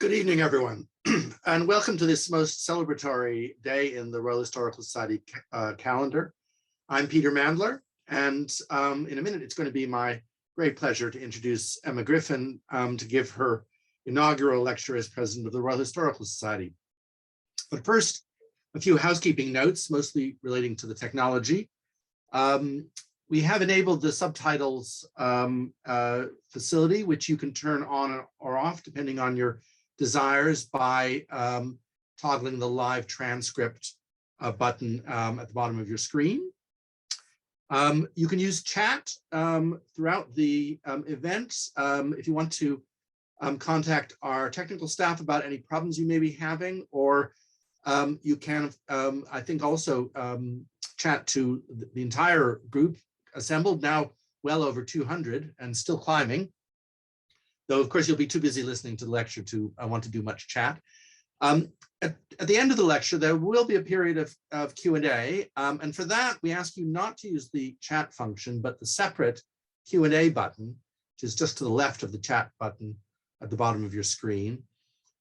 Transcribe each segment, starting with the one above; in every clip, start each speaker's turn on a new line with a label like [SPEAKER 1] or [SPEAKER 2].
[SPEAKER 1] Good evening, everyone, and welcome to this most celebratory day in the Royal Historical Society calendar. I'm Peter Mandler, and in a minute, it's going to be my great pleasure to introduce Emma Griffin to give her inaugural lecture as president of the Royal Historical Society. But first, a few housekeeping notes, mostly relating to the technology. We have enabled the subtitles facility, which you can turn on or off depending on your desires by toggling the live transcript button at the bottom of your screen. You can use chat throughout the event if you want to contact our technical staff about any problems you may be having, or you can, I think, also chat to the entire group assembled, now well over 200 and still climbing. Though, of course, you'll be too busy listening to the lecture to want to do much chat. At the end of the lecture, there will be a period of Q&A. And for that, we ask you not to use the chat function, but the separate Q&A button, which is just to the left of the chat button at the bottom of your screen.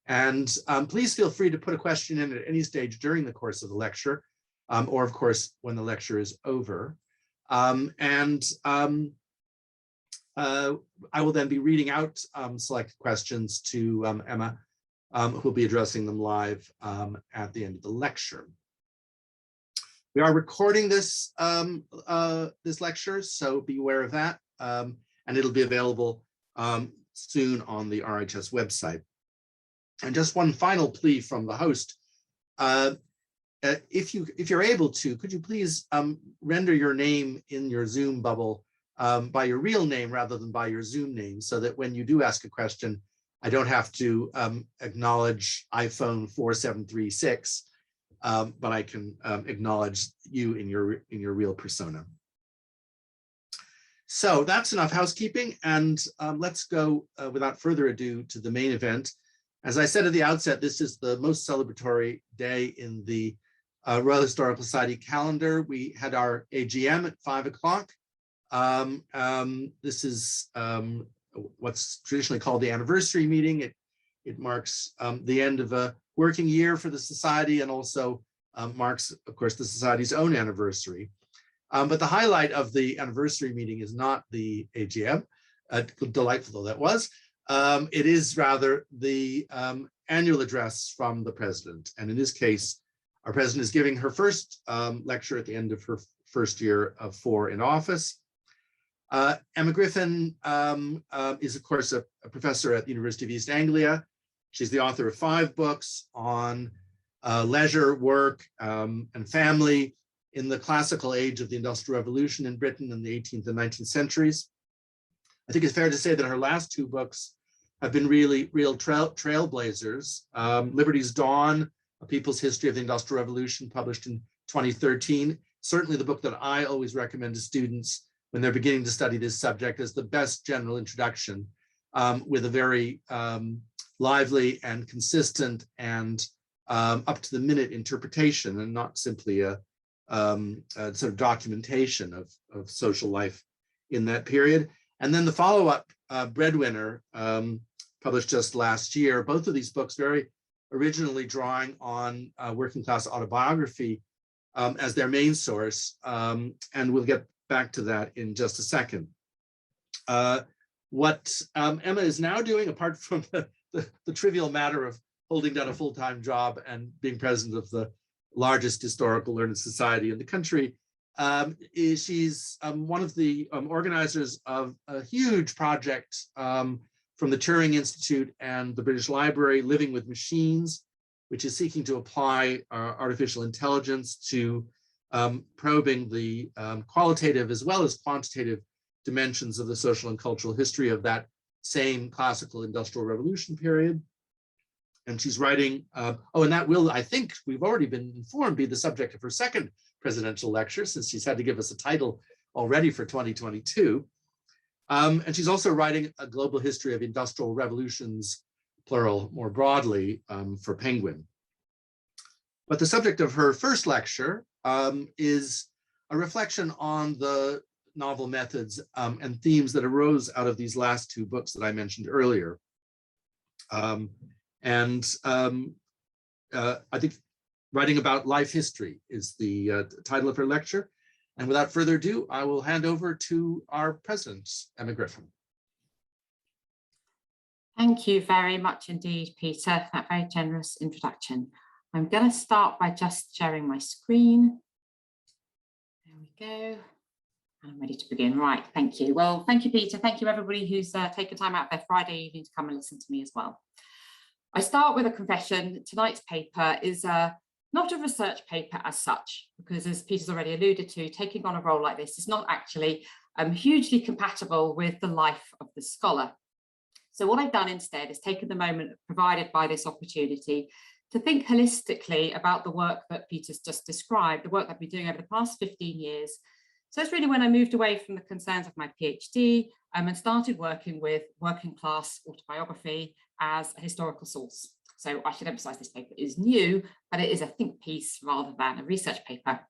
[SPEAKER 1] And please feel free to put a question in at any stage during the course of the lecture, or, of course, when the lecture is over. I will then be reading out selected questions to Emma, who will be addressing them live at the end of the lecture. We are recording this this lecture, so be aware of that, and it'll be available soon on the RHS website. And just one final plea from the host: if you're able to, could you please render your name in your Zoom bubble by your real name rather than by your Zoom name, so that when you do ask a question, I don't have to acknowledge iPhone 4736, but I can acknowledge you in your real persona. So that's enough housekeeping, and let's go without further ado to the main event. As I said at the outset, this is the most celebratory day in the Royal Historical Society calendar. We had our AGM at 5 o'clock. This is what's traditionally called the anniversary meeting. It marks the end of a working year for the Society, and also marks, of course, the Society's own anniversary. But the highlight of the anniversary meeting is not the AGM, delightful though that was. It is rather the annual address from the president. And in this case, our president is giving her first lecture at the end of her first year of 4 in office. Emma Griffin is, of course, a professor at the University of East Anglia. She's the author of 5 books on leisure, work, and family in the classical age of the Industrial Revolution in Britain in the 18th and 19th centuries. I think it's fair to say that her last 2 books have been real trailblazers. Liberty's Dawn, A People's History of the Industrial Revolution, published in 2013. Certainly the book that I always recommend to students when they're beginning to study this subject as the best general introduction, with a very lively and consistent and up to the minute interpretation, and not simply a sort of documentation of social life in that period. And then the follow-up, Breadwinner, published just last year. Both of these books very originally drawing on working class autobiography as their main source, and we'll get back to that in just a second. What Emma is now doing, apart from the trivial matter of holding down a full-time job and being president of the largest historical learned society in the country, is she's one of the organizers of a huge project from the Turing Institute and the British Library, Living with Machines, which is seeking to apply artificial intelligence to probing the qualitative as well as quantitative dimensions of the social and cultural history of that same classical industrial revolution period. And she's writing, and that will, I think we've already been informed, be the subject of her second presidential lecture, since she's had to give us a title already for 2022. And she's also writing a global history of industrial revolutions, plural, more broadly, for Penguin. But the subject of her first lecture is a reflection on the novel methods and themes that arose out of these last 2 books that I mentioned earlier. And I think writing about life history is the title of her lecture. And without further ado, I will hand over to our president, Emma Griffin.
[SPEAKER 2] Thank you very much indeed, Peter, for that very generous introduction. I'm going to start by just sharing my screen. There we go. I'm ready to begin. Right, thank you. Well, thank you, Peter. Thank you, everybody who's taken time out their Friday evening to come and listen to me as well. I start with a confession. Tonight's paper is not a research paper as such, because as Peter's already alluded to, taking on a role like this is not actually hugely compatible with the life of the scholar. So what I've done instead is taken the moment provided by this opportunity to think holistically about the work that Peter's just described, the work I've been doing over the past 15 years. So that's really when I moved away from the concerns of my PhD and started working with working class autobiography as a historical source. So I should emphasize this paper is new, but it is a think piece rather than a research paper.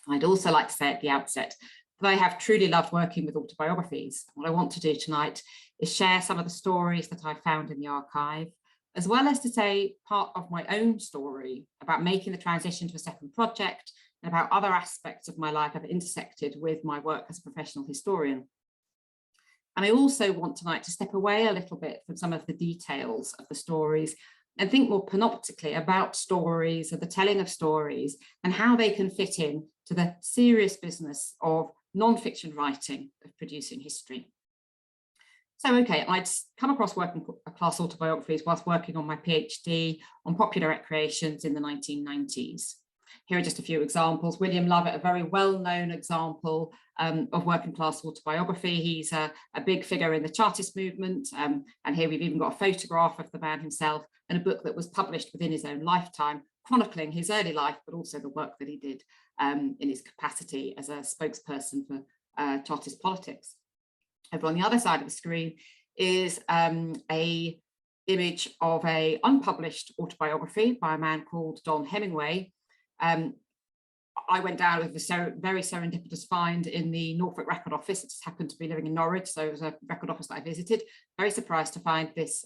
[SPEAKER 2] I'd also like to say at the outset that I have truly loved working with autobiographies. What I want to do tonight is share some of the stories that I found in the archive, as well as to say part of my own story about making the transition to a second project and about other aspects of my life that have intersected with my work as a professional historian. And I also want tonight to step away a little bit from some of the details of the stories and think more panoptically about stories and the telling of stories and how they can fit in to the serious business of non-fiction writing, of producing history. So, okay, I'd come across working class autobiographies whilst working on my PhD on popular recreations in the 1990s. Here are just a few examples. William Lovett, a very well-known example of working class autobiography. He's a big figure in the Chartist movement. And here we've even got a photograph of the man himself and a book that was published within his own lifetime, chronicling his early life, but also the work that he did in his capacity as a spokesperson for Chartist politics. Over on the other side of the screen is a image of an unpublished autobiography by a man called John Hemmingway. I went down with a very serendipitous find in the Norfolk Record Office. It just happened to be living in Norwich, so it was a record office that I visited. Very surprised to find this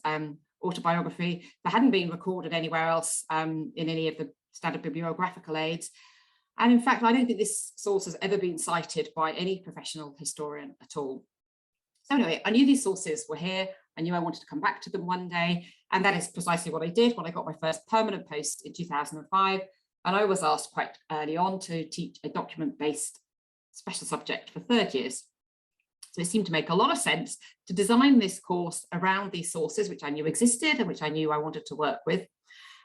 [SPEAKER 2] autobiography that hadn't been recorded anywhere else in any of the standard bibliographical aids. And in fact, I don't think this source has ever been cited by any professional historian at all. So anyway, I knew these sources were here. I knew I wanted to come back to them one day. And that is precisely what I did when I got my first permanent post in 2005. And I was asked quite early on to teach a document-based special subject for third years. So it seemed to make a lot of sense to design this course around these sources, which I knew existed and which I knew I wanted to work with.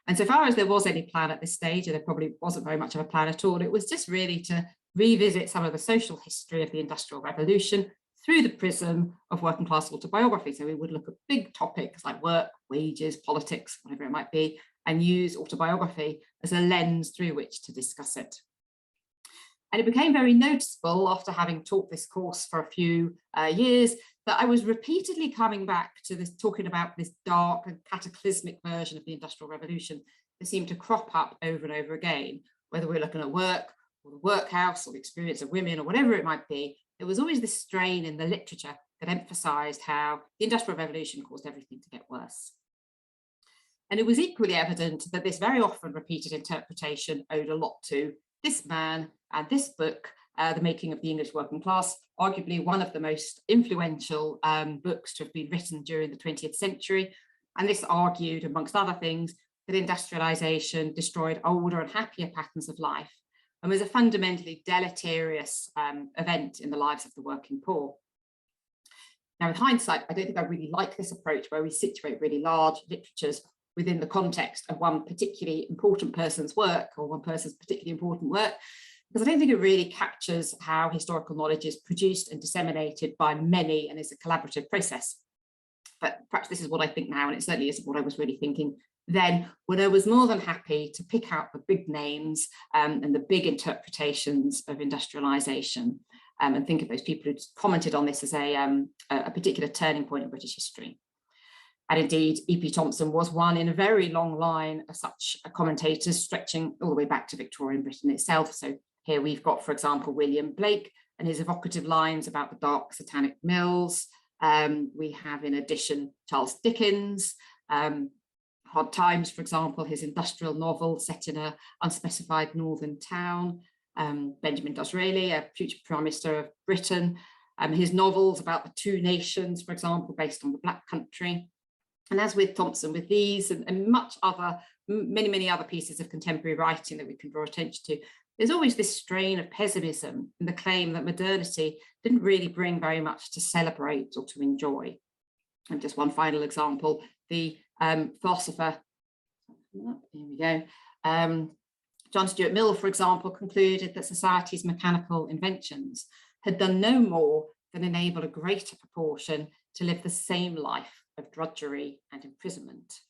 [SPEAKER 2] And so far as there was any plan at this stage, and there probably wasn't very much of a plan at all, it was just really to revisit some of the social history of the Industrial Revolution through the prism of working class autobiography. So we would look at big topics like work, wages, politics, whatever it might be, and use autobiography as a lens through which to discuss it. And it became very noticeable after having taught this course for a few years that I was repeatedly coming back to this, talking about this dark and cataclysmic version of the Industrial Revolution that seemed to crop up over and over again, whether we're looking at work or the workhouse or the experience of women or whatever it might be. There was always this strain in the literature that emphasized how the Industrial Revolution caused everything to get worse. And it was equally evident that this very often repeated interpretation owed a lot to this man and this book, The Making of the English Working Class, arguably one of the most influential books to have been written during the 20th century. And this argued, amongst other things, that industrialization destroyed older and happier patterns of life and was a fundamentally deleterious event in the lives of the working poor. Now, with hindsight, I don't think I really like this approach where we situate really large literatures within the context of one particularly important person's work or one person's particularly important work, because I don't think it really captures how historical knowledge is produced and disseminated by many and is a collaborative process. But perhaps this is what I think now, and it certainly isn't what I was really thinking then, when I was more than happy to pick out the big names and the big interpretations of industrialization and think of those people who commented on this as a particular turning point in British history. And indeed, E.P. Thompson was one in a very long line of such commentators stretching all the way back to Victorian Britain itself. So here we've got, for example, William Blake and his evocative lines about the dark satanic mills. We have, in addition, Charles Dickens, Hard Times, for example, his industrial novel set in an unspecified northern town. Benjamin Disraeli, a future Prime Minister of Britain. His novels about the two nations, for example, based on the Black Country. And as with Thompson, with these and many other pieces of contemporary writing that we can draw attention to, there's always this strain of pessimism and the claim that modernity didn't really bring very much to celebrate or to enjoy. And just one final example, the philosopher, here we go, John Stuart Mill, for example, concluded that society's mechanical inventions had done no more than enable a greater proportion to live the same life of drudgery and imprisonment.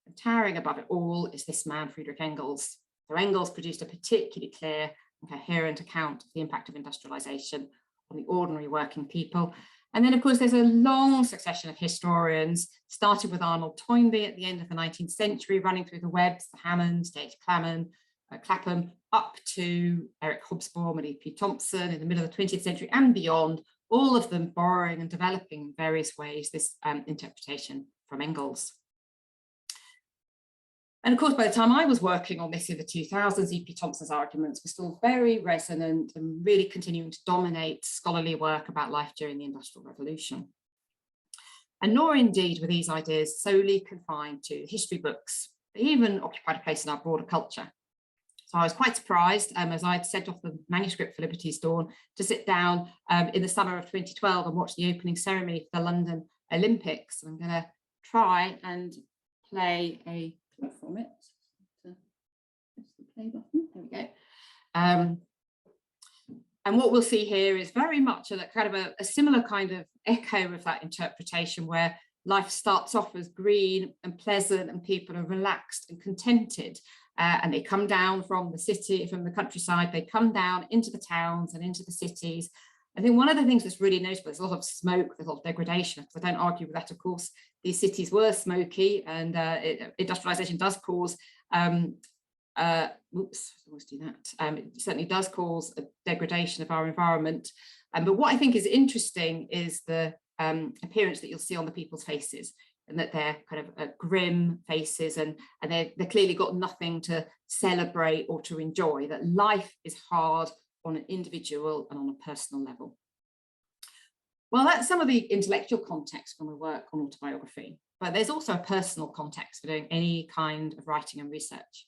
[SPEAKER 2] And towering above it all is this man, Friedrich Engels. So Engels produced a particularly clear and coherent account of the impact of industrialization on the ordinary working people. And then, of course, there's a long succession of historians, starting with Arnold Toynbee at the end of the 19th century, running through the Webbs, the Hammonds, J.H. Clapham, up to Eric Hobsbawm and E.P. Thompson in the middle of the 20th century and beyond, all of them borrowing and developing in various ways this interpretation from Engels. And of course, by the time I was working on this in the 2000s, E.P. Thompson's arguments were still very resonant and really continuing to dominate scholarly work about life during the Industrial Revolution. And nor indeed were these ideas solely confined to history books. They even occupied a place in our broader culture. So I was quite surprised as I'd sent off the manuscript for Liberty's Dawn to sit down in the summer of 2012 and watch the opening ceremony for the London Olympics. I'm going to try and play a clip from it. Press the play button. There we go. And what we'll see here is very much a kind of a similar kind of echo of that interpretation, where life starts off as green and pleasant and people are relaxed and contented. And they come down from the city, from the countryside, they come down into the towns and into the cities. I think one of the things that's really notable is a lot of smoke, there's a lot of degradation, because I don't argue with that, of course. These cities were smoky, and industrialization does cause, oops, I always do that. It certainly does cause a degradation of our environment. But what I think is interesting is the appearance that you'll see on the people's faces, and that they're kind of grim faces, and they're clearly got nothing to celebrate or to enjoy, that life is hard on an individual and on a personal level. Well, that's some of the intellectual context when we work on autobiography, but there's also a personal context for doing any kind of writing and research.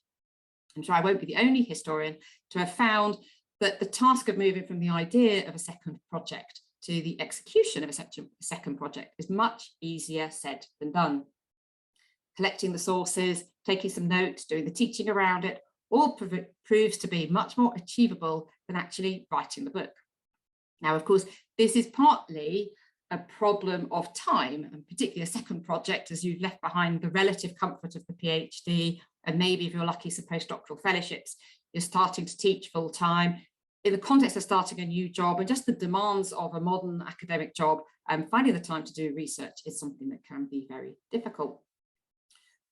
[SPEAKER 2] I'm sure I won't be the only historian to have found that the task of moving from the idea of a second project to the execution of a second project is much easier said than done. Collecting the sources, taking some notes, doing the teaching around it, all proves to be much more achievable than actually writing the book. Now, of course, this is partly a problem of time, and particularly a second project, as you've left behind the relative comfort of the PhD, and maybe if you're lucky, some postdoctoral fellowships, you're starting to teach full time. In the context of starting a new job and just the demands of a modern academic job, finding the time to do research is something that can be very difficult.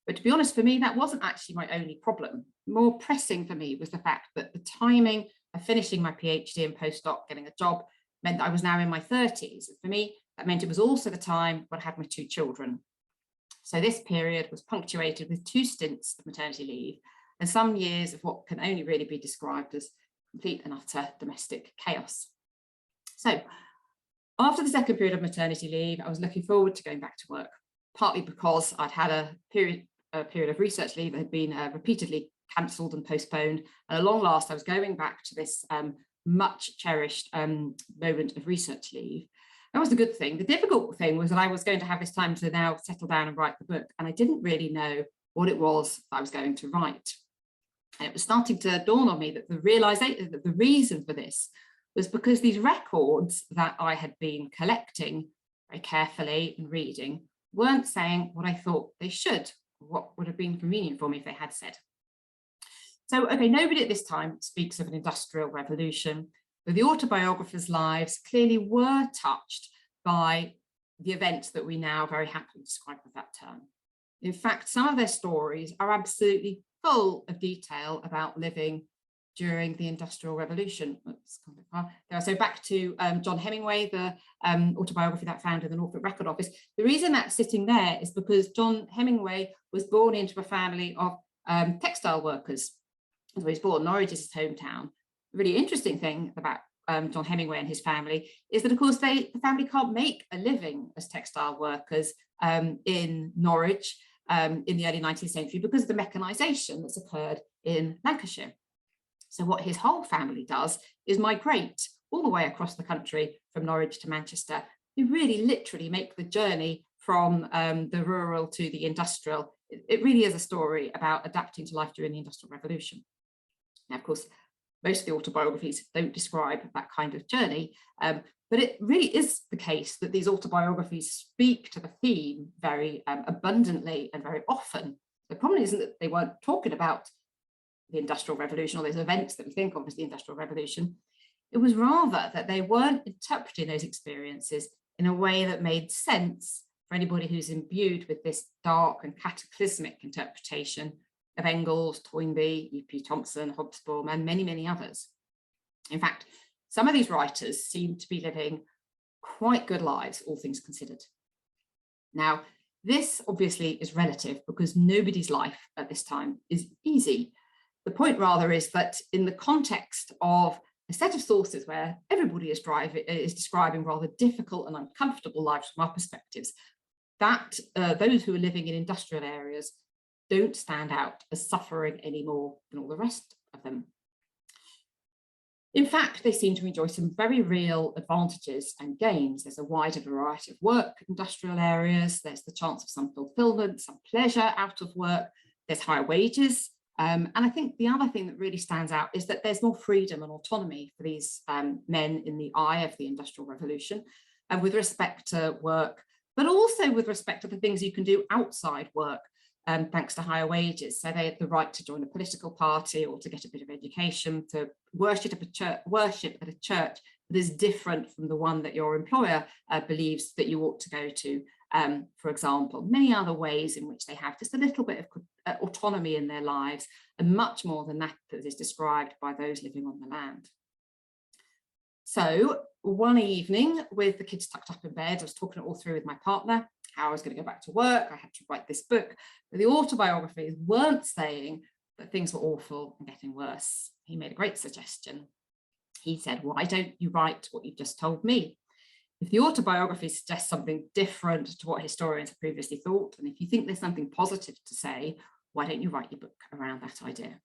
[SPEAKER 2] But to be honest, for me, that wasn't actually my only problem. More pressing for me was the fact that the timing of finishing my PhD and postdoc, getting a job, meant that I was now in my 30s. And for me, that meant it was also the time when I had my 2 children. So this period was punctuated with 2 stints of maternity leave and some years of what can only really be described as complete and utter domestic chaos. So after the second period of maternity leave, I was looking forward to going back to work, partly because I'd had a period of research leave that had been repeatedly cancelled and postponed. And at long last, I was going back to this much cherished moment of research leave. That was the good thing. The difficult thing was that I was going to have this time to now settle down and write the book. And I didn't really know what it was that I was going to write. And it was starting to dawn on me that the realization that the reason for this was because these records that I had been collecting very carefully and reading weren't saying what I thought they should, what would have been convenient for me if they had said. So, okay, nobody at this time speaks of an industrial revolution, but the autobiographers' lives clearly were touched by the events that we now very happily describe with that term. In fact, some of their stories are absolutely full of detail about living during the Industrial Revolution. Oops, so back to John Hemmingway, the autobiography that found in the Norfolk Record Office. The reason that's sitting there is because John Hemmingway was born into a family of textile workers. So he was born, Norwich is his hometown. The really interesting thing about John Hemmingway and his family is that, of course, the family can't make a living as textile workers in Norwich in the early 19th century because of the mechanisation that's occurred in Lancashire. So what his whole family does is migrate all the way across the country from Norwich to Manchester. You really literally make the journey from the rural to the industrial. It really is a story about adapting to life during the Industrial Revolution. Now, of course, most of the autobiographies don't describe that kind of journey, but it really is the case that these autobiographies speak to the theme very abundantly and very often. The problem isn't that they weren't talking about the Industrial Revolution or those events that we think of as the Industrial Revolution. It was rather that they weren't interpreting those experiences in a way that made sense for anybody who's imbued with this dark and cataclysmic interpretation of Engels, Toynbee, E.P. Thompson, Hobsbawm, and many, many others. In fact, some of these writers seem to be living quite good lives, all things considered. Now, this obviously is relative because nobody's life at this time is easy. The point rather is that in the context of a set of sources where everybody is describing rather difficult and uncomfortable lives from our perspectives, that those who are living in industrial areas don't stand out as suffering any more than all the rest of them. In fact, they seem to enjoy some very real advantages and gains. There's a wider variety of work in industrial areas. There's the chance of some fulfillment, some pleasure out of work. There's higher wages. And I think the other thing that really stands out is that there's more freedom and autonomy for these men in the eye of the Industrial Revolution, and with respect to work, but also with respect to the things you can do outside work, thanks to higher wages. So they have the right to join a political party or to get a bit of education, to worship at a church that is different from the one that your employer believes that you ought to go to, for example. Many other ways in which they have just a little bit of autonomy in their lives, and much more than that is described by those living on the land. So one evening, with the kids tucked up in bed, I was talking it all through with my partner, how I was going to go back to work. I had to write this book, but the autobiographies weren't saying that things were awful and getting worse. He made a great suggestion. He said, why don't you write what you've just told me? If the autobiography suggests something different to what historians have previously thought, and if you think there's something positive to say, why don't you write your book around that idea?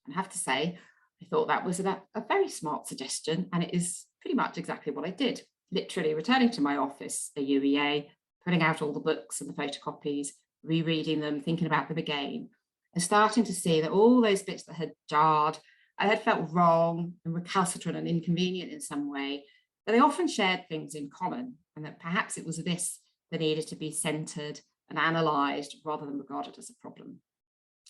[SPEAKER 2] And I have to say, I thought that was a very smart suggestion, and it is pretty much exactly what I did. Literally returning to my office, a UEA, putting out all the books and the photocopies, rereading them, thinking about them again, and starting to see that all those bits that had jarred and had felt wrong and recalcitrant and inconvenient in some way, that they often shared things in common, and that perhaps it was this that needed to be centred and analysed rather than regarded as a problem.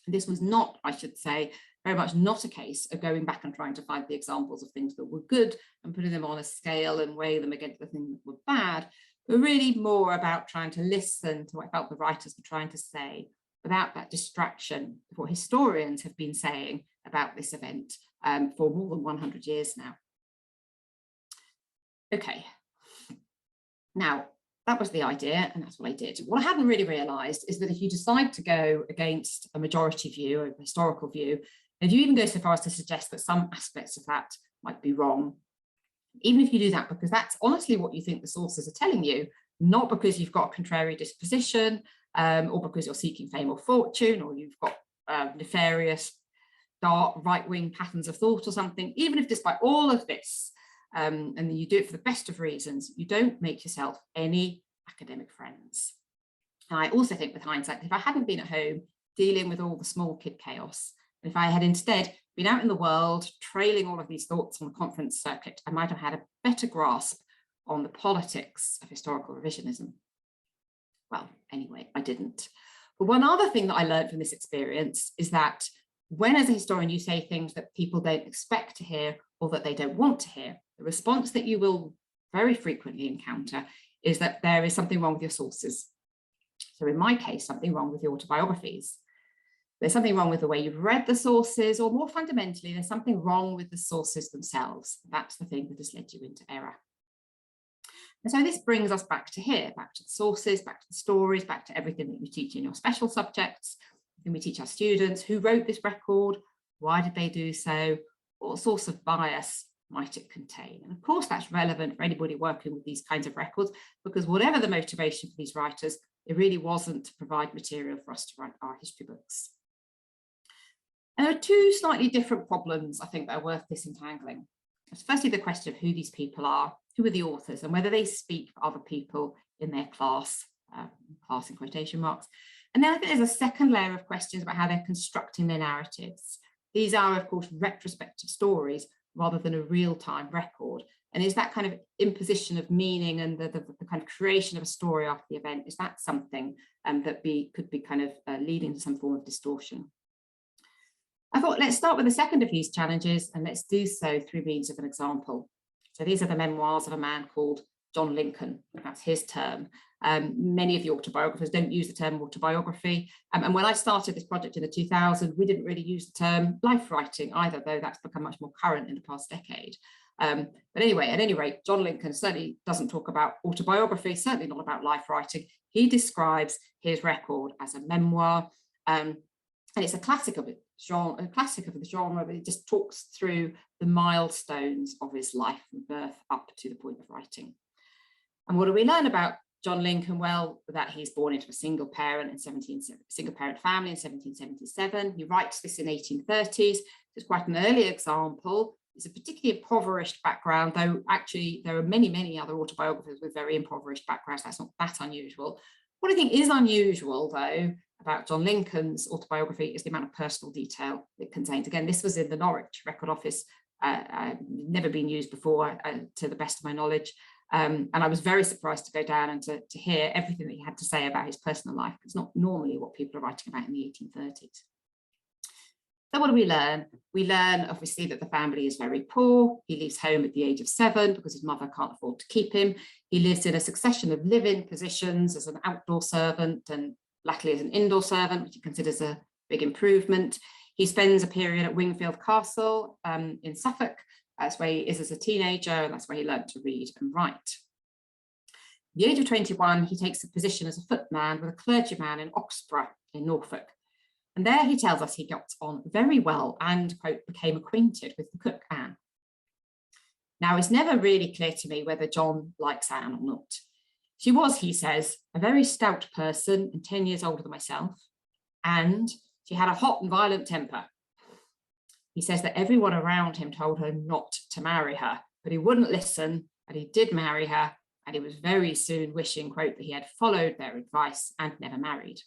[SPEAKER 2] And this was not, I should say, very much not a case of going back and trying to find the examples of things that were good and putting them on a scale and weigh them against the things that were bad, but really more about trying to listen to what I felt the writers were trying to say without that distraction of what historians have been saying about this event for more than 100 years now. Okay, now that was the idea, and that's what I did. What I hadn't really realised is that if you decide to go against a majority view, a historical view, if you even go so far as to suggest that some aspects of that might be wrong, even if you do that because that's honestly what you think the sources are telling you, not because you've got a contrary disposition or because you're seeking fame or fortune, or you've got nefarious, dark, right-wing patterns of thought or something, even if despite all of this, and you do it for the best of reasons, you don't make yourself any academic friends. And I also think with hindsight, if I hadn't been at home dealing with all the small kid chaos, and if I had instead been out in the world trailing all of these thoughts on the conference circuit, I might have had a better grasp on the politics of historical revisionism. Well, anyway, I didn't. But one other thing that I learned from this experience is that when as a historian you say things that people don't expect to hear or that they don't want to hear, the response that you will very frequently encounter is that there is something wrong with your sources. So in my case, something wrong with the autobiographies. There's something wrong with the way you've read the sources, or more fundamentally, there's something wrong with the sources themselves. That's the thing that has led you into error. And so this brings us back to here, back to the sources, back to the stories, back to everything that you teach in your special subjects. And we teach our students who wrote this record, why did they do so, what source of bias might it contain? And of course, that's relevant for anybody working with these kinds of records, because whatever the motivation for these writers, it really wasn't to provide material for us to write our history books. And there are two slightly different problems, I think, that are worth disentangling. Firstly, the question of who these people are, who are the authors, and whether they speak for other people in their class, class in quotation marks. And then I think there's a second layer of questions about how they're constructing their narratives. These are, of course, retrospective stories rather than a real-time record. And is that kind of imposition of meaning and the kind of creation of a story after the event, is that something that could be kind of leading to some form of distortion? I thought, let's start with the second of these challenges, and let's do so through means of an example. So these are the memoirs of a man called John Lincoln. That's his term. Many of the autobiographers don't use the term autobiography. And when I started this project in the 2000s, we didn't really use the term life writing either, though that's become much more current in the past decade. But anyway, at any rate, John Lincoln certainly doesn't talk about autobiography, certainly not about life writing. He describes his record as a memoir. And it's a classic of it. A classic of the genre, but it just talks through the milestones of his life from birth up to the point of writing. And what do we learn about John Lincoln? Well, that he's born into a single parent family in 1777. He writes this in 1830s. It's quite an early example. It's a particularly impoverished background, though actually there are many, many other autobiographers with very impoverished backgrounds. That's not that unusual. What I think is unusual, though, about John Lincoln's autobiography is the amount of personal detail it contains. Again, this was in the Norwich Record Office, never been used before, to the best of my knowledge. And I was very surprised to go down and to hear everything that he had to say about his personal life. It's not normally what people are writing about in the 1830s. So what do we learn? We learn, obviously, that the family is very poor. He leaves home at the age of 7 because his mother can't afford to keep him. He lives in a succession of live-in positions as an outdoor servant and luckily as an indoor servant, which he considers a big improvement. He spends a period at Wingfield Castle in Suffolk. That's where he is as a teenager, and that's where he learned to read and write. At the age of 21, he takes a position as a footman with a clergyman in Oxborough in Norfolk. And there he tells us he got on very well and, quote, became acquainted with the cook, Anne. Now, it's never really clear to me whether John likes Anne or not. She was, he says, a very stout person and 10 years older than myself, and she had a hot and violent temper. He says that everyone around him told her not to marry her, but he wouldn't listen, and he did marry her, and he was very soon wishing, quote, that he had followed their advice and never married.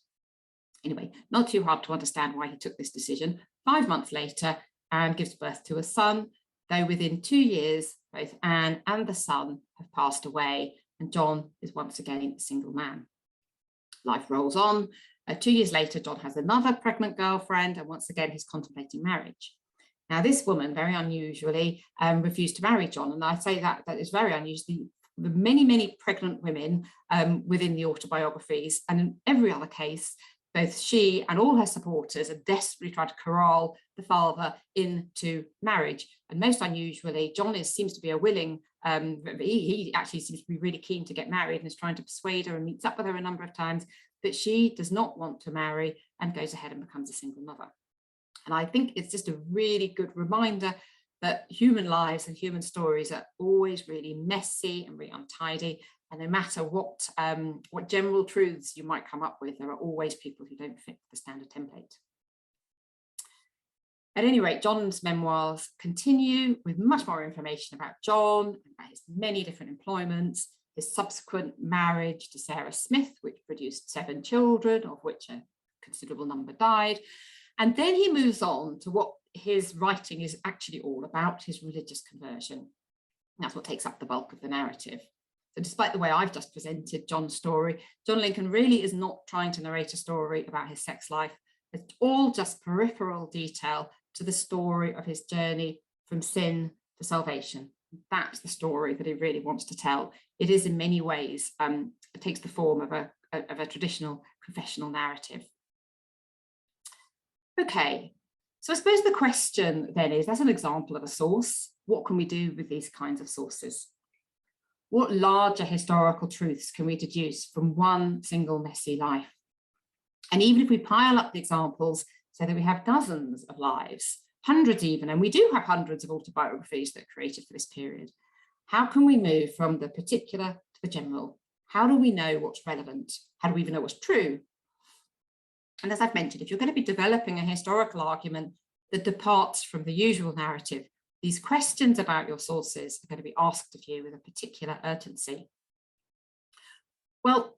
[SPEAKER 2] Anyway, not too hard to understand why he took this decision. 5 months later, Anne gives birth to a son, though within 2 years, both Anne and the son have passed away, and John is once again a single man. Life rolls on. 2 years later, John has another pregnant girlfriend, and once again, he's contemplating marriage. Now, this woman, very unusually, refused to marry John, and I say that is very unusual. The many, many pregnant women within the autobiographies, and in every other case, both she and all her supporters are desperately trying to corral the father into marriage. And most unusually, John seems to be a willing, he actually seems to be really keen to get married and is trying to persuade her and meets up with her a number of times, but she does not want to marry and goes ahead and becomes a single mother. And I think it's just a really good reminder that human lives and human stories are always really messy and really untidy. And no matter what general truths you might come up with, there are always people who don't fit the standard template. At any rate, John's memoirs continue with much more information about John, about his many different employments, his subsequent marriage to Sarah Smith, which produced 7 children, of which a considerable number died. And then he moves on to what his writing is actually all about, his religious conversion. That's what takes up the bulk of the narrative. So despite the way I've just presented John's story, John Lincoln really is not trying to narrate a story about his sex life. It's all just peripheral detail to the story of his journey from sin to salvation. That's the story that he really wants to tell. It is in many ways, it takes the form of a traditional confessional narrative. Okay, so I suppose the question then is, that's an example of a source. What can we do with these kinds of sources? What larger historical truths can we deduce from one single messy life? And even if we pile up the examples so that we have dozens of lives, hundreds even, and we do have hundreds of autobiographies that are created for this period, how can we move from the particular to the general? How do we know what's relevant? How do we even know what's true? And as I've mentioned, if you're going to be developing a historical argument that departs from the usual narrative, these questions about your sources are going to be asked of you with a particular urgency. Well,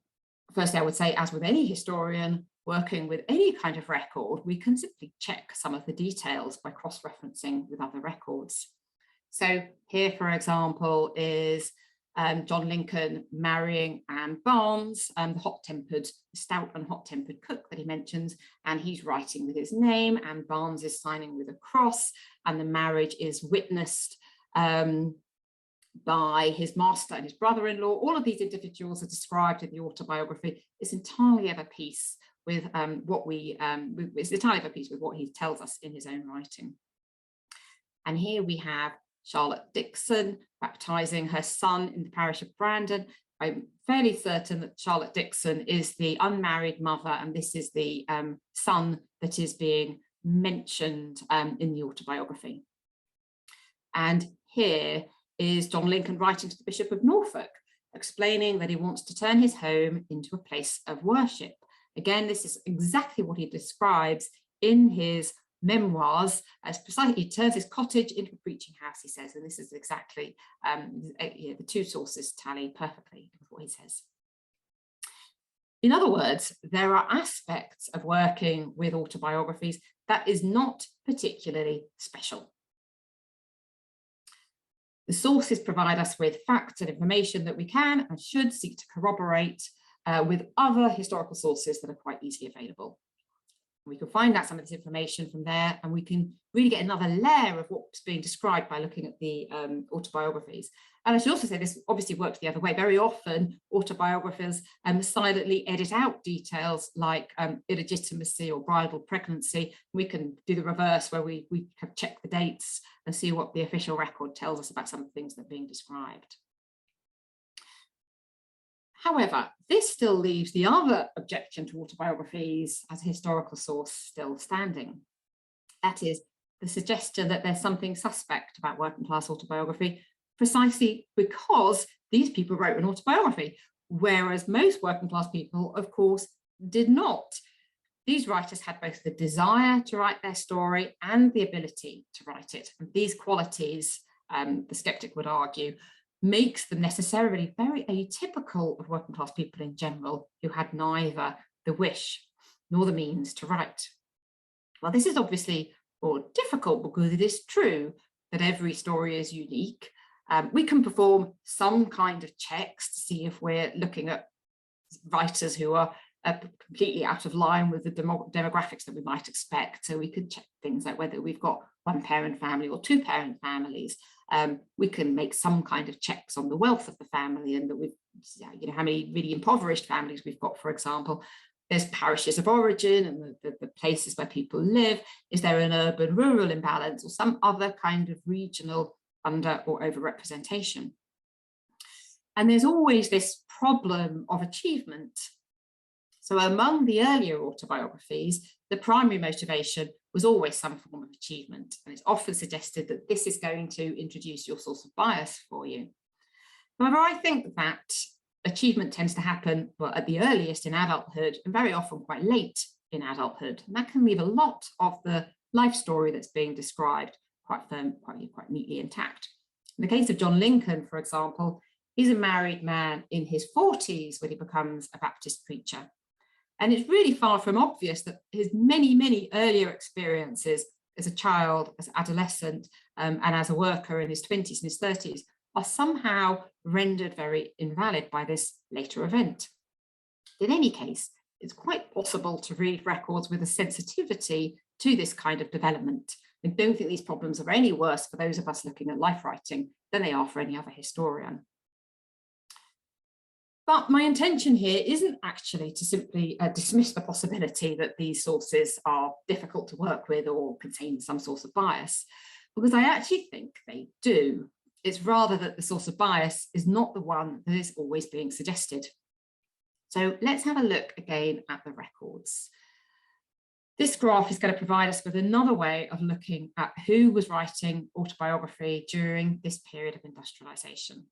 [SPEAKER 2] firstly, I would say, as with any historian working with any kind of record, we can simply check some of the details by cross-referencing with other records. So here, for example, is John Lincoln marrying Anne Barnes, the stout and hot-tempered cook that he mentions, and he's writing with his name, and Barnes is signing with a cross, and the marriage is witnessed by his master and his brother-in-law. All of these individuals are described in the autobiography. It's entirely of a piece with what he tells us in his own writing. And here we have Charlotte Dixon baptizing her son in the parish of Brandon. I'm fairly certain that Charlotte Dixon is the unmarried mother, and this is the son that is being mentioned in the autobiography. And here is John Lincoln writing to the Bishop of Norfolk, explaining that he wants to turn his home into a place of worship. Again, this is exactly what he describes in his memoirs, as precisely he turns his cottage into a preaching house, he says, and this is exactly the two sources tally perfectly with what he says. In other words, there are aspects of working with autobiographies that is not particularly special. The sources provide us with facts and information that we can and should seek to corroborate with other historical sources that are quite easily available. We can find out some of this information from there, and we can really get another layer of what's being described by looking at the autobiographies. And I should also say this obviously works the other way. Very often autobiographers silently edit out details like illegitimacy or bridal pregnancy. We can do the reverse, where we can check the dates and see what the official record tells us about some of the things that are being described. However, this still leaves the other objection to autobiographies as a historical source still standing. That is the suggestion that there's something suspect about working class autobiography, precisely because these people wrote an autobiography, whereas most working class people, of course, did not. These writers had both the desire to write their story and the ability to write it. And these qualities, the skeptic would argue, makes them necessarily very atypical of working class people in general, who had neither the wish nor the means to write. Well, this is obviously more difficult because it is true that every story is unique. We can perform some kind of checks to see if we're looking at writers who are completely out of line with the demographics that we might expect. So we could check things like whether we've got one-parent family or two-parent families. We can make some kind of checks on the wealth of the family, and that we've, how many really impoverished families we've got, for example. There's parishes of origin and the places where people live. Is there an urban-rural imbalance or some other kind of regional under or overrepresentation? And there's always this problem of achievement. So among the earlier autobiographies, the primary motivation was always some form of achievement. And it's often suggested that this is going to introduce your source of bias for you. However, I think that achievement tends to happen, well, at the earliest in adulthood, and very often quite late in adulthood. And that can leave a lot of the life story that's being described quite neatly intact. In the case of John Lincoln, for example, he's a married man in his 40s when he becomes a Baptist preacher. And it's really far from obvious that his many, many earlier experiences as a child, as an adolescent, and as a worker in his 20s and his 30s are somehow rendered very invalid by this later event. In any case, it's quite possible to read records with a sensitivity to this kind of development. I don't think these problems are any worse for those of us looking at life writing than they are for any other historian. But my intention here isn't actually to simply dismiss the possibility that these sources are difficult to work with or contain some source of bias, because I actually think they do. It's rather that the source of bias is not the one that is always being suggested. So let's have a look again at the records. This graph is going to provide us with another way of looking at who was writing autobiography during this period of industrialization.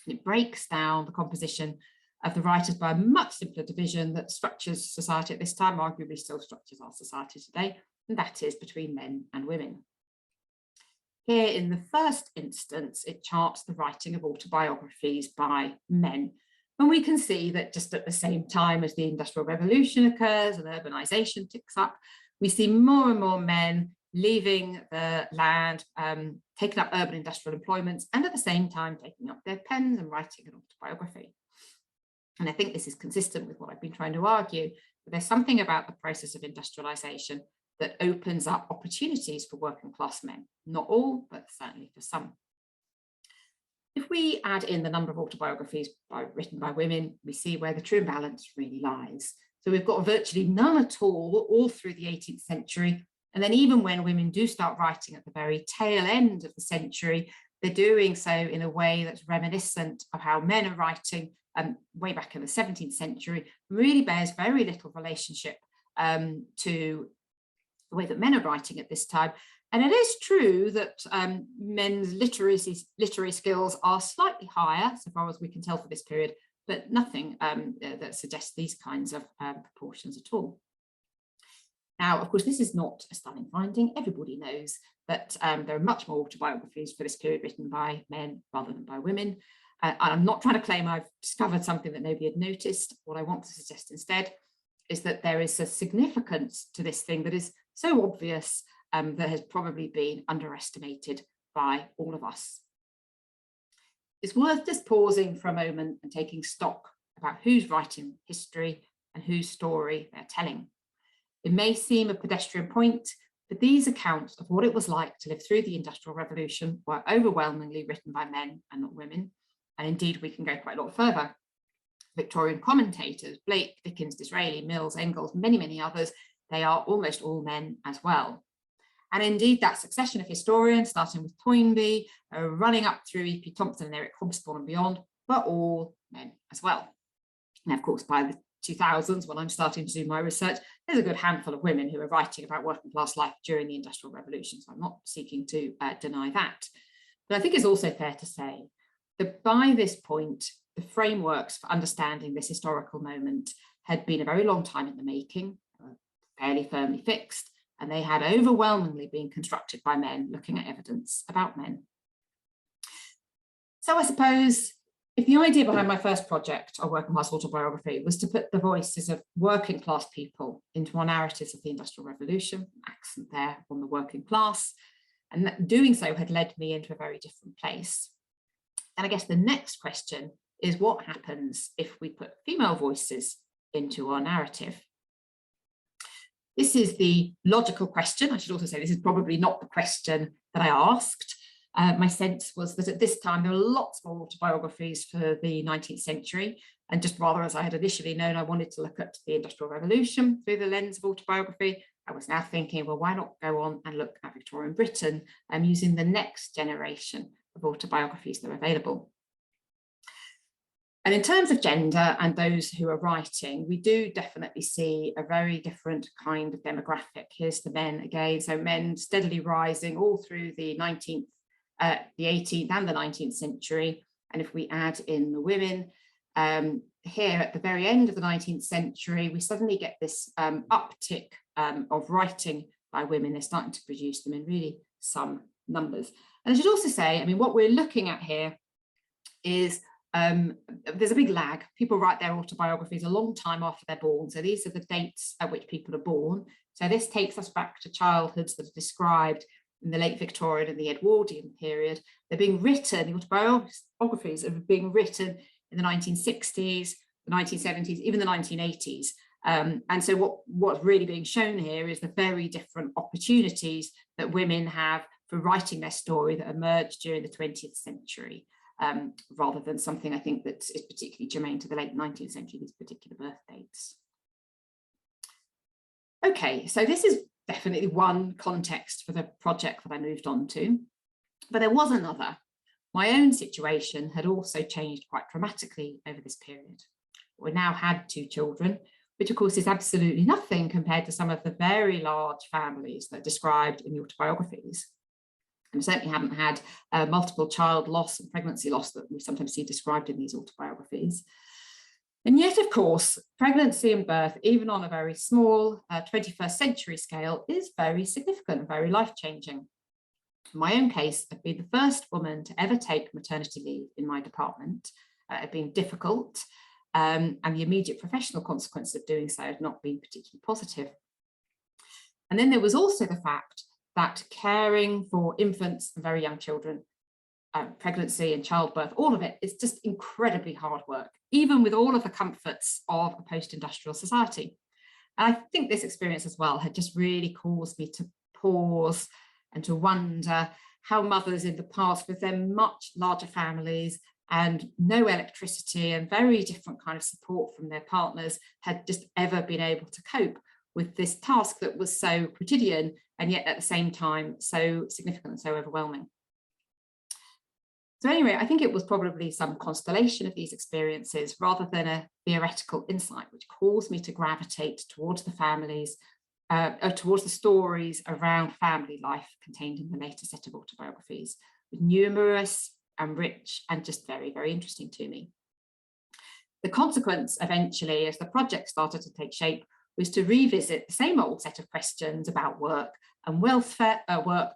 [SPEAKER 2] It breaks down the composition of the writers by a much simpler division that structures society at this time, arguably still structures our society today, and that is between men and women. Here in the first instance, it charts the writing of autobiographies by men. And we can see that just at the same time as the Industrial Revolution occurs and urbanization ticks up, we see more and more men leaving the land, taking up urban industrial employments, and at the same time taking up their pens and writing an autobiography. And I think this is consistent with what I've been trying to argue, that there's something about the process of industrialization that opens up opportunities for working class men. Not all, but certainly for some. If we add in the number of autobiographies written by women, we see where the true imbalance really lies. So we've got virtually none at all through the 18th century. And then even when women do start writing at the very tail end of the century, they're doing so in a way that's reminiscent of how men are writing way back in the 17th century, really bears very little relationship to the way that men are writing at this time. And it is true that men's literary skills are slightly higher, so far as we can tell for this period, but nothing that suggests these kinds of proportions at all. Now, of course, this is not a stunning finding. Everybody knows that there are much more autobiographies for this period written by men rather than by women. I'm not trying to claim I've discovered something that nobody had noticed. What I want to suggest instead is that there is a significance to this thing that is so obvious that has probably been underestimated by all of us. It's worth just pausing for a moment and taking stock about who's writing history and whose story they're telling. It may seem a pedestrian point, but these accounts of what it was like to live through the Industrial Revolution were overwhelmingly written by men and not women. And indeed, we can go quite a lot further. Victorian commentators, Blake, Dickens, Disraeli, Mills, Engels, many, many others, they are almost all men as well. And indeed, that succession of historians, starting with Toynbee, running up through E.P. Thompson and Eric Hobsbawm and beyond, were all men as well. And of course, by the 2000s, when I'm starting to do my research, there's a good handful of women who are writing about working class life during the Industrial Revolution. So I'm not seeking to deny that. But I think it's also fair to say that by this point, the frameworks for understanding this historical moment had been a very long time in the making, fairly firmly fixed, and they had overwhelmingly been constructed by men looking at evidence about men. So I suppose if the idea behind my first project, our working class autobiography, was to put the voices of working class people into our narratives of the Industrial Revolution, accent there on the working class, and that doing so had led me into a very different place. And I guess the next question is what happens if we put female voices into our narrative? This is the logical question. I should also say this is probably not the question that I asked. My sense was that at this time there were lots more autobiographies for the 19th century, and just rather as I had initially known, I wanted to look at the Industrial Revolution through the lens of autobiography. I was now thinking, well, why not go on and look at Victorian Britain using the next generation of autobiographies that are available. And in terms of gender and those who are writing, we do definitely see a very different kind of demographic. Here's the men again. So men steadily rising all through the 19th, the 18th and the 19th century. And if we add in the women, here at the very end of the 19th century, we suddenly get this uptick of writing by women. They're starting to produce them in really some numbers. And I should also say, I mean, what we're looking at here is there's a big lag. People write their autobiographies a long time after they're born. So these are the dates at which people are born. So this takes us back to childhoods that are described in the late Victorian and the Edwardian period. They're being written, the autobiographies are being written in the 1960s, the 1970s, even the 1980s. And so what's really being shown here is the very different opportunities that women have for writing their story that emerged during the 20th century. rather than something I think that is particularly germane to the late 19th century, these particular birth dates. Okay, so this is definitely one context for the project that I moved on to, but there was another. My own situation had also changed quite dramatically over this period. We now had 2 children, which of course is absolutely nothing compared to some of the very large families that are described in the autobiographies. And certainly haven't had multiple child loss and pregnancy loss that we sometimes see described in these autobiographies. And yet, of course, pregnancy and birth, even on a very small 21st century scale, is very significant and very life-changing. In my own case, I've been the first woman to ever take maternity leave in my department. It had been difficult, and the immediate professional consequences of doing so had not been particularly positive. And then there was also the fact that caring for infants and very young children, pregnancy and childbirth, all of it is just incredibly hard work, even with all of the comforts of a post-industrial society. And I think this experience as well had just really caused me to pause and to wonder how mothers in the past, with their much larger families and no electricity and very different kind of support from their partners, had just ever been able to cope with this task that was so quotidian and yet at the same time so significant and so overwhelming. So anyway, I think it was probably some constellation of these experiences rather than a theoretical insight which caused me to gravitate towards the families, towards the stories around family life contained in the later set of autobiographies, numerous and rich and just very, very interesting to me. The consequence eventually, as the project started to take shape, was to revisit the same old set of questions about work and welfare, welfare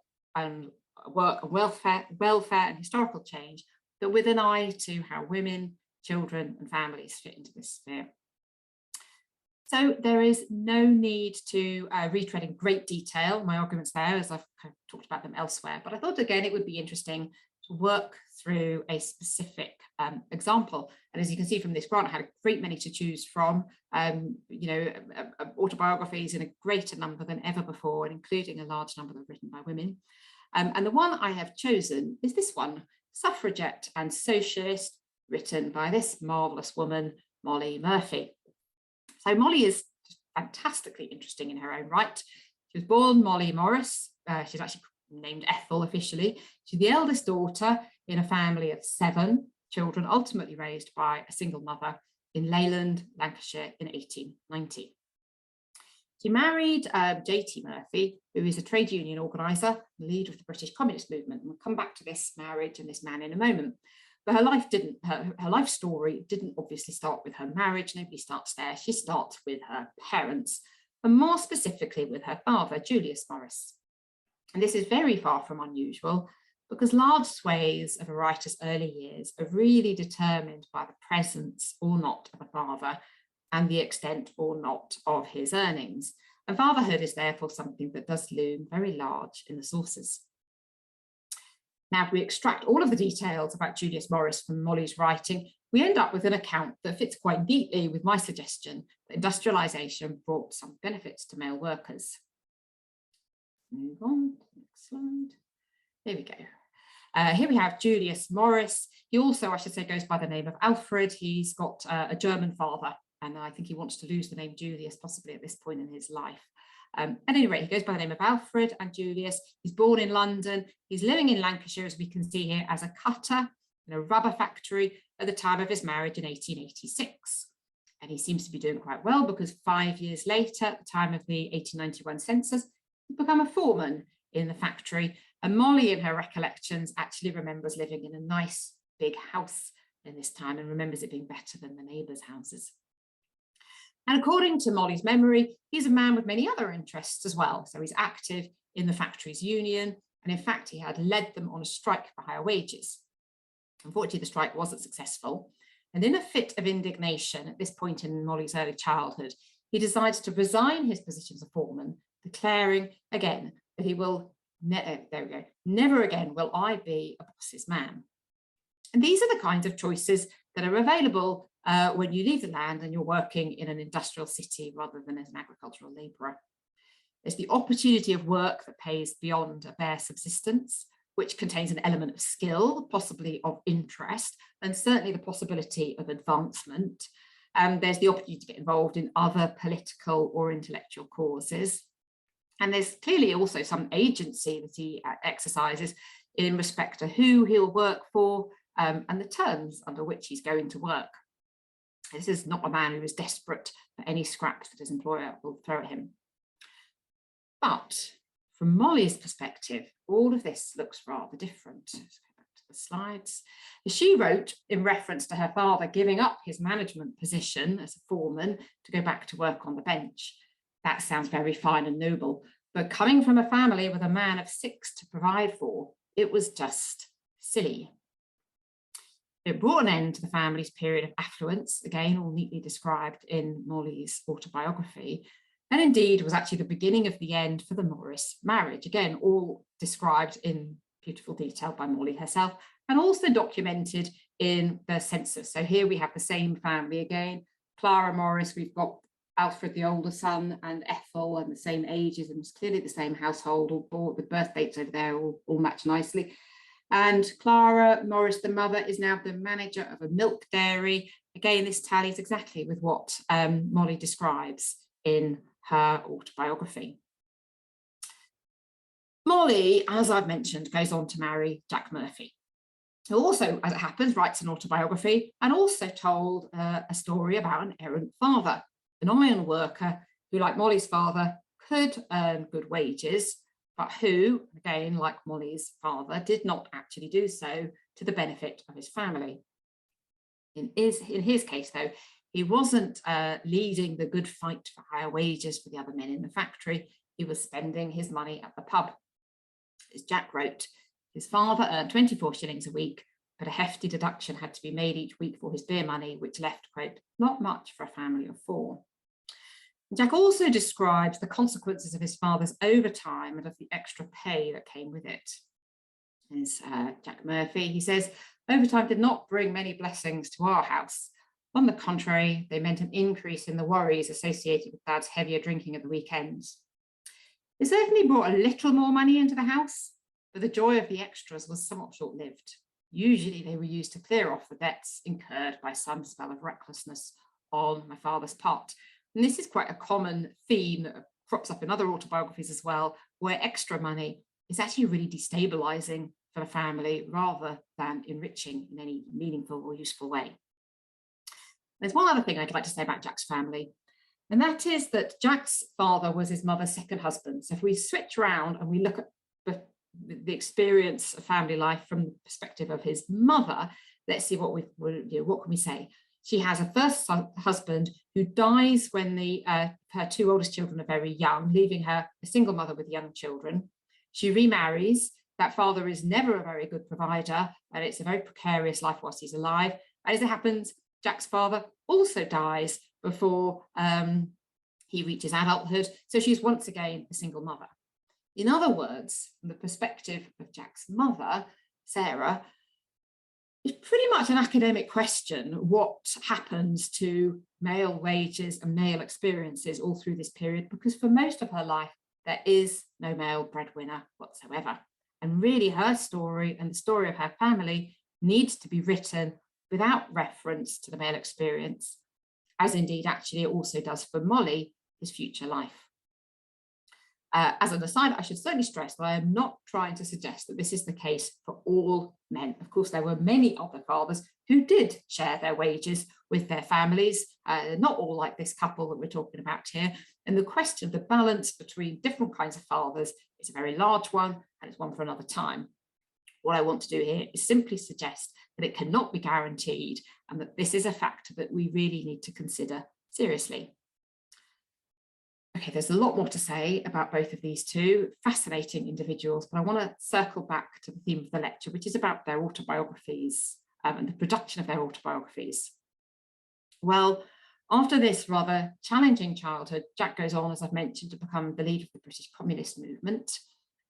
[SPEAKER 2] and historical change, but with an eye to how women, children and families fit into this sphere. So there is no need to retread in great detail my arguments there, as I've kind of talked about them elsewhere, but I thought again it would be interesting to work through a specific example. And as you can see from this grant, I had a great many to choose from, autobiographies in a greater number than ever before, and including a large number that are written by women. And the one I have chosen is this one, Suffragette and Socialist, written by this marvellous woman, Molly Murphy. So Molly is fantastically interesting in her own right. She was born Molly Morris. She's actually named Ethel officially. She's the eldest daughter in a family of 7 children, ultimately raised by a single mother in Leyland, Lancashire in 1890. She married J.T. Murphy, who is a trade union organiser, leader of the British Communist movement. And we'll come back to this marriage and this man in a moment. But her life story didn't obviously start with her marriage. Nobody starts there. She starts with her parents, and more specifically with her father, Julius Morris. And this is very far from unusual, because large swathes of a writer's early years are really determined by the presence or not of a father and the extent or not of his earnings. And fatherhood is therefore something that does loom very large in the sources. Now, if we extract all of the details about Julius Morris from Molly's writing, we end up with an account that fits quite neatly with my suggestion that industrialisation brought some benefits to male workers. Move on, next slide. Here we go. Here we have Julius Morris. He also, I should say, goes by the name of Alfred. He's got a German father, and I think he wants to lose the name Julius possibly at this point in his life. At any rate, he goes by the name of Alfred and Julius. He's born in London. He's living in Lancashire, as we can see here, as a cutter in a rubber factory at the time of his marriage in 1886. And he seems to be doing quite well, because 5 years later, at the time of the 1891 census, he's become a foreman in the factory. And Molly, in her recollections, actually remembers living in a nice big house in this time and remembers it being better than the neighbours' houses. And according to Molly's memory, he's a man with many other interests as well. So he's active in the factory's union, and in fact, he had led them on a strike for higher wages. Unfortunately, the strike wasn't successful. And in a fit of indignation at this point in Molly's early childhood, he decides to resign his position as a foreman, declaring again that he will, never again will I be a boss's man. And these are the kinds of choices that are available when you leave the land and you're working in an industrial city rather than as an agricultural labourer. There's the opportunity of work that pays beyond a bare subsistence, which contains an element of skill, possibly of interest, and certainly the possibility of advancement. There's the opportunity to get involved in other political or intellectual causes. And there's clearly also some agency that he exercises in respect to who he'll work for and the terms under which he's going to work. This is not a man who is desperate for any scraps that his employer will throw at him. But from Molly's perspective, all of this looks rather different. Let's go back to the slides. She wrote in reference to her father giving up his management position as a foreman to go back to work on the bench. That sounds very fine and noble, but coming from a family with a man of 6 to provide for, it was just silly. It brought an end to the family's period of affluence, again, all neatly described in Molly's autobiography, and indeed was actually the beginning of the end for the Morris marriage, again, all described in beautiful detail by Molly herself, and also documented in the census. So here we have the same family again, Clara Morris, we've got Alfred, the older son, and Ethel, and the same ages, and it's clearly the same household, all the birth dates over there all match nicely. And Clara Morris, the mother, is now the manager of a milk dairy. Again, this tallies exactly with what Molly describes in her autobiography. Molly, as I've mentioned, goes on to marry Jack Murphy, who also, as it happens, writes an autobiography and also told a story about an errant father, an iron worker who, like Molly's father, could earn good wages, but who, again, like Molly's father, did not actually do so to the benefit of his family. In his case, though, he wasn't leading the good fight for higher wages for the other men in the factory. He was spending his money at the pub. As Jack wrote, his father earned 24 shillings a week, but a hefty deduction had to be made each week for his beer money, which left, quote, not much for a family of 4. Jack also describes the consequences of his father's overtime and of the extra pay that came with it. As Jack Murphy, he says, overtime did not bring many blessings to our house. On the contrary, they meant an increase in the worries associated with Dad's heavier drinking at the weekends. It certainly brought a little more money into the house, but the joy of the extras was somewhat short-lived. Usually they were used to clear off the debts incurred by some spell of recklessness on my father's part. And this is quite a common theme that crops up in other autobiographies as well, where extra money is actually really destabilizing for the family rather than enriching in any meaningful or useful way. There's one other thing I'd like to say about Jack's family, and that is that Jack's father was his mother's second husband. So if we switch around and we look at the experience of family life from the perspective of his mother, let's see what can we say? She has a first husband who dies when her 2 oldest children are very young, leaving her a single mother with young children. She remarries. That father is never a very good provider, and it's a very precarious life whilst he's alive. And as it happens, Jack's father also dies before he reaches adulthood. So she's once again a single mother. In other words, from the perspective of Jack's mother, Sarah, it's pretty much an academic question what happens to male wages and male experiences all through this period, because for most of her life, there is no male breadwinner whatsoever. And really her story and the story of her family needs to be written without reference to the male experience, as indeed actually it also does for Molly, his future life. As an aside, I should certainly stress that I am not trying to suggest that this is the case for all men. Of course, there were many other fathers who did share their wages with their families, not all like this couple that we're talking about here. And the question of the balance between different kinds of fathers is a very large one, and it's one for another time. What I want to do here is simply suggest that it cannot be guaranteed and that this is a factor that we really need to consider seriously. Okay, there's a lot more to say about both of these two fascinating individuals, but I want to circle back to the theme of the lecture, which is about their autobiographies and the production of their autobiographies. Well, after this rather challenging childhood, Jack goes on, as I've mentioned, to become the leader of the British Communist movement,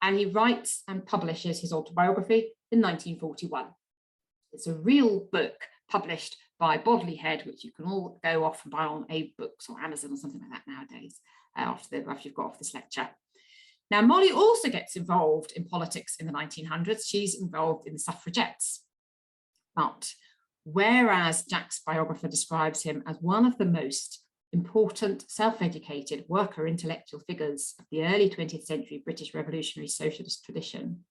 [SPEAKER 2] and he writes and publishes his autobiography in 1941. It's a real book published by Bodley Head, which you can all go off and buy on Abe Books or Amazon or something like that nowadays, after you've got off this lecture. Now, Molly also gets involved in politics in the 1900s. She's involved in the suffragettes. But whereas Jack's biographer describes him as one of the most important self-educated worker intellectual figures of the early 20th century British revolutionary socialist tradition,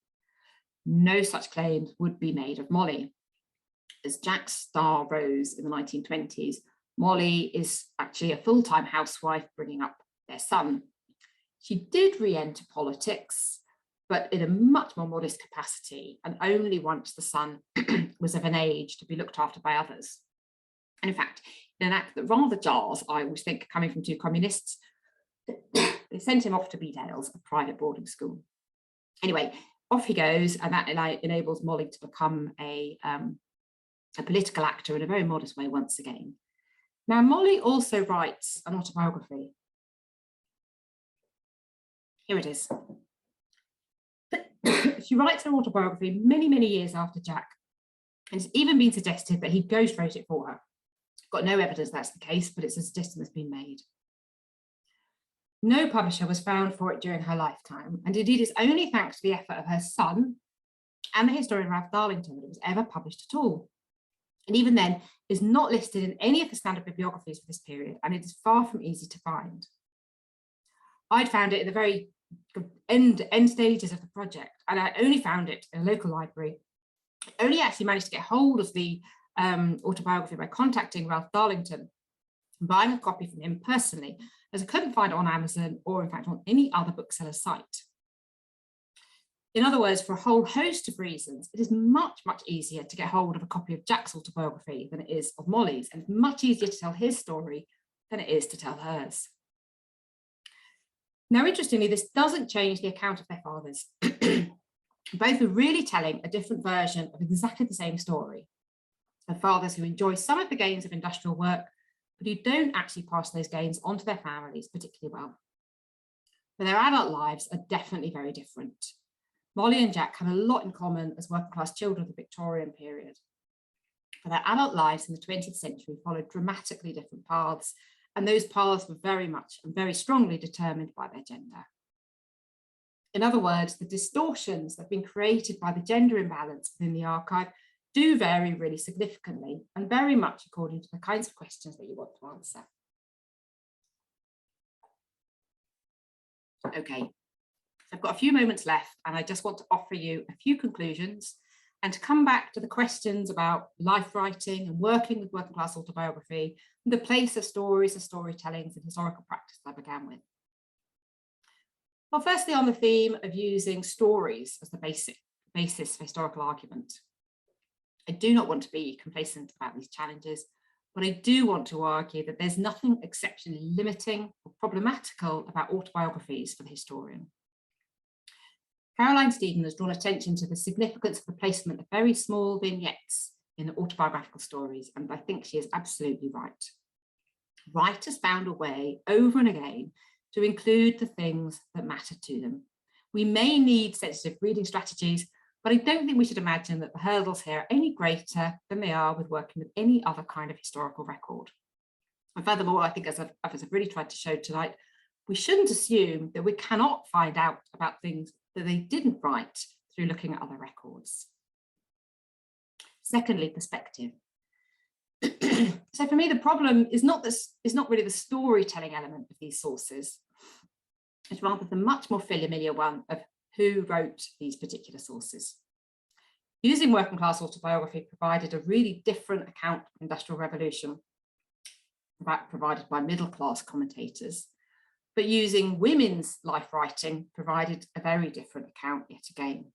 [SPEAKER 2] no such claims would be made of Molly. As Jack's star rose in the 1920s, Molly is actually a full-time housewife bringing up their son. She did re-enter politics, but in a much more modest capacity, and only once the son was of an age to be looked after by others. And in fact, in an act that rather jars, I always think, coming from two communists, they sent him off to Bedales, a private boarding school. Anyway, off he goes, and that enables Molly to become a political actor in a very modest way once again. Now, Molly also writes an autobiography. Here it is. She writes her autobiography many, many years after Jack, and it's even been suggested that he ghostwrote it for her. Got no evidence that's the case, but it's a suggestion that's been made. No publisher was found for it during her lifetime, and indeed it's only thanks to the effort of her son and the historian Ralph Darlington that it was ever published at all. And even then, is not listed in any of the standard bibliographies for this period, and it is far from easy to find. I'd found it at the very end stages of the project, and I only found it in a local library. I only actually managed to get hold of the autobiography by contacting Ralph Darlington and buying a copy from him personally, as I couldn't find it on Amazon or in fact on any other bookseller site. In other words, for a whole host of reasons, it is much, much easier to get hold of a copy of Jack's autobiography than it is of Molly's, and it's much easier to tell his story than it is to tell hers. Now, interestingly, this doesn't change the account of their fathers. Both are really telling a different version of exactly the same story, of fathers who enjoy some of the gains of industrial work, but who don't actually pass those gains on to their families particularly well. But their adult lives are definitely very different. Molly and Jack have a lot in common as working class children of the Victorian period. But their adult lives in the 20th century followed dramatically different paths, and those paths were very much and very strongly determined by their gender. In other words, the distortions that have been created by the gender imbalance within the archive do vary really significantly and very much according to the kinds of questions that you want to answer. Okay, so I've got a few moments left, and I just want to offer you a few conclusions and to come back to the questions about life writing and working with working class autobiography and the place of stories and storytellings and historical practice I began with. Well, firstly, on the theme of using stories as the basis for historical argument. I do not want to be complacent about these challenges, but I do want to argue that there's nothing exceptionally limiting or problematical about autobiographies for the historian. Caroline Steeden has drawn attention to the significance of the placement of very small vignettes in autobiographical stories, and I think she is absolutely right. Writers found a way over and again to include the things that matter to them. We may need sensitive reading strategies, but I don't think we should imagine that the hurdles here are any greater than they are with working with any other kind of historical record. And furthermore, I think as I've really tried to show tonight, we shouldn't assume that we cannot find out about things that they didn't write through looking at other records. Secondly, perspective. So for me, the problem is not really the storytelling element of these sources. It's rather the much more familiar one of who wrote these particular sources. Using working class autobiography provided a really different account of the Industrial Revolution provided by middle class commentators, but using women's life writing provided a very different account yet again.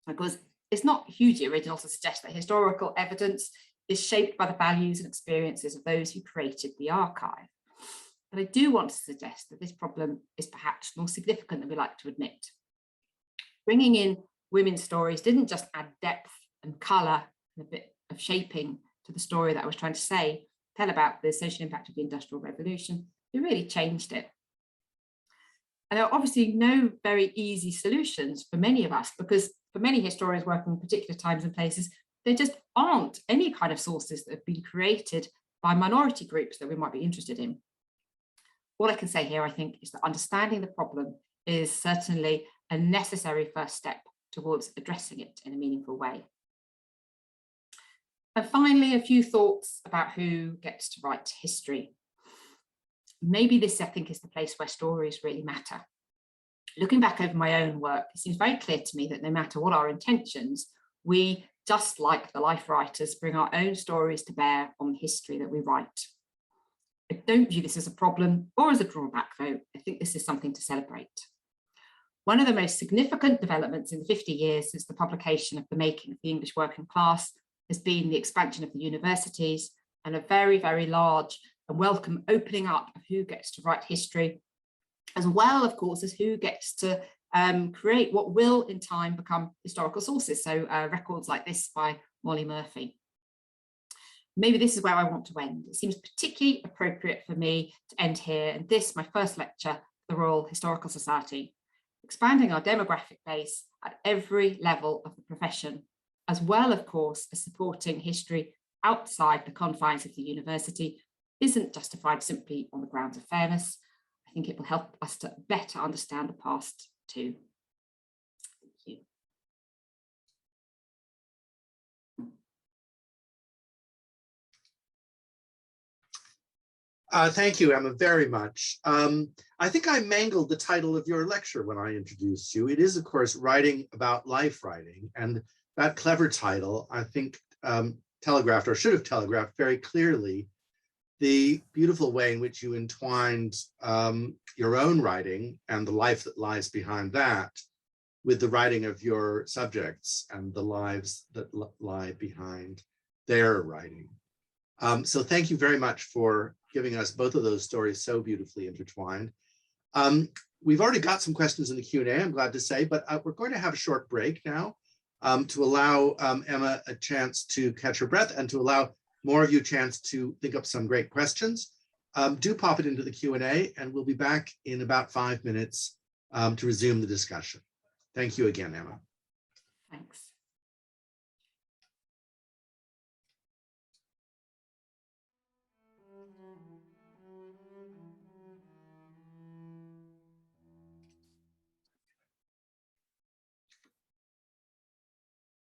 [SPEAKER 2] Because it's not hugely original to suggest that historical evidence is shaped by the values and experiences of those who created the archive. But I do want to suggest that this problem is perhaps more significant than we like to admit. Bringing in women's stories didn't just add depth and colour and a bit of shaping to the story that I was trying to tell about the social impact of the Industrial Revolution. It really changed it. And there are obviously no very easy solutions for many of us, because for many historians working in particular times and places, there just aren't any kind of sources that have been created by minority groups that we might be interested in. All I can say here, I think, is that understanding the problem is certainly a necessary first step towards addressing it in a meaningful way. And finally, a few thoughts about who gets to write history. Maybe this, I think, is the place where stories really matter. Looking back over my own work, it seems very clear to me that no matter what our intentions, we, just like the life writers, bring our own stories to bear on the history that we write. I don't view this as a problem or as a drawback, though. I think this is something to celebrate. One of the most significant developments in the 50 years since the publication of The Making of the English Working Class has been the expansion of the universities and a very, very large and welcome opening up of who gets to write history, as well, of course, as who gets to create what will in time become historical sources. So records like this by Molly Murphy. Maybe this is where I want to end. It seems particularly appropriate for me to end here, and this, my first lecture at the Royal Historical Society, expanding our demographic base at every level of the profession, as well, of course, as supporting history outside the confines of the university, isn't justified simply on the grounds of fairness. I think it will help us to better understand the past too. Thank you.
[SPEAKER 1] Thank you, Emma, very much. I think I mangled the title of your lecture when I introduced you. It is, of course, Writing About Life Writing, and that clever title, I think, telegraphed, or should have telegraphed very clearly, the beautiful way in which you entwined your own writing and the life that lies behind that with the writing of your subjects and the lives that lie behind their writing. So thank you very much for giving us both of those stories so beautifully intertwined. We've already got some questions in the Q&A, I'm glad to say, but we're going to have a short break now to allow Emma a chance to catch her breath and to allow more of you a chance to think up some great questions. Do pop it into the Q&A, and we'll be back in about 5 minutes to resume the discussion. Thank you again, Emma.
[SPEAKER 2] Thanks.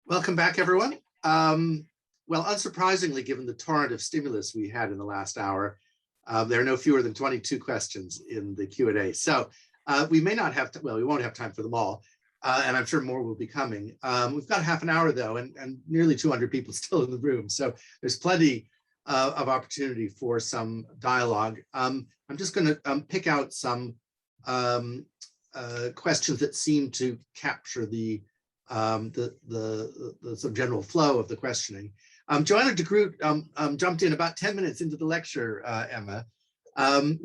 [SPEAKER 1] Welcome back, everyone. Well, unsurprisingly, given the torrent of stimulus we had in the last hour, there are no fewer than 22 questions in the Q&A. So we may not have, well, we won't have time for them all, and I'm sure more will be coming. We've got half an hour, though, and nearly 200 people still in the room. So there's plenty of opportunity for some dialogue. I'm just going to pick out some questions that seem to capture the sort of general flow of the questioning. Joanna de Groot jumped in about 10 minutes into the lecture, Emma,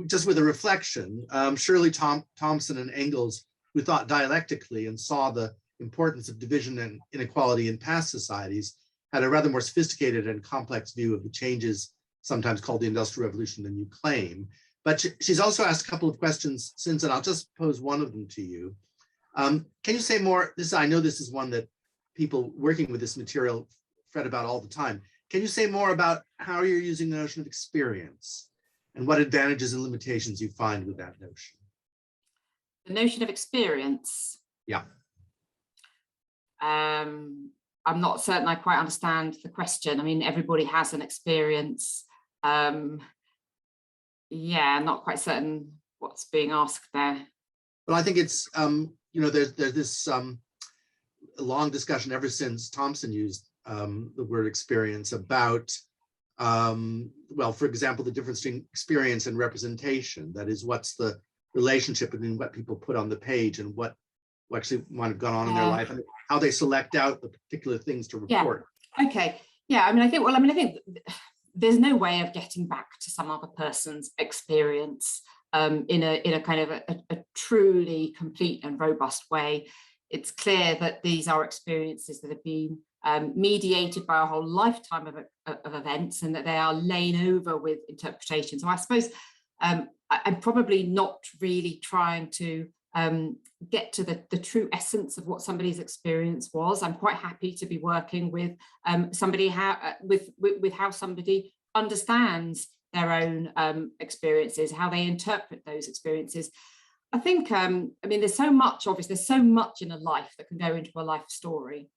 [SPEAKER 1] just with a reflection. Shirley Thompson and Engels, who thought dialectically and saw the importance of division and inequality in past societies, had a rather more sophisticated and complex view of the changes, sometimes called the Industrial Revolution, than you claim. But she's also asked a couple of questions since, and I'll just pose one of them to you. Can you say more? I know this is one that people working with this material fret about all the time. Can you say more about how you're using the notion of experience and what advantages and limitations you find with that notion?
[SPEAKER 2] The notion of experience.
[SPEAKER 1] Yeah.
[SPEAKER 2] I'm not certain I quite understand the question. I mean, everybody has an experience. Yeah, I'm not quite certain what's being asked there.
[SPEAKER 1] Well, I think it's, you know, there's this long discussion ever since Thompson used the word experience about, well, for example, the difference between experience and representation. That is, what's the relationship between what people put on the page and what actually might have gone on in their life, and how they select out the particular things to report.
[SPEAKER 2] Yeah. Okay. Yeah. I mean, I think there's no way of getting back to some other person's experience in a kind of a truly complete and robust way. It's clear that these are experiences that have been mediated by a whole lifetime of events, and that they are lain over with interpretation. So I suppose I'm probably not really trying to get to the true essence of what somebody's experience was. I'm quite happy to be working with somebody with how somebody understands their own experiences, how they interpret those experiences. I think, I mean, there's so much, obviously, there's so much in a life that can go into a life story.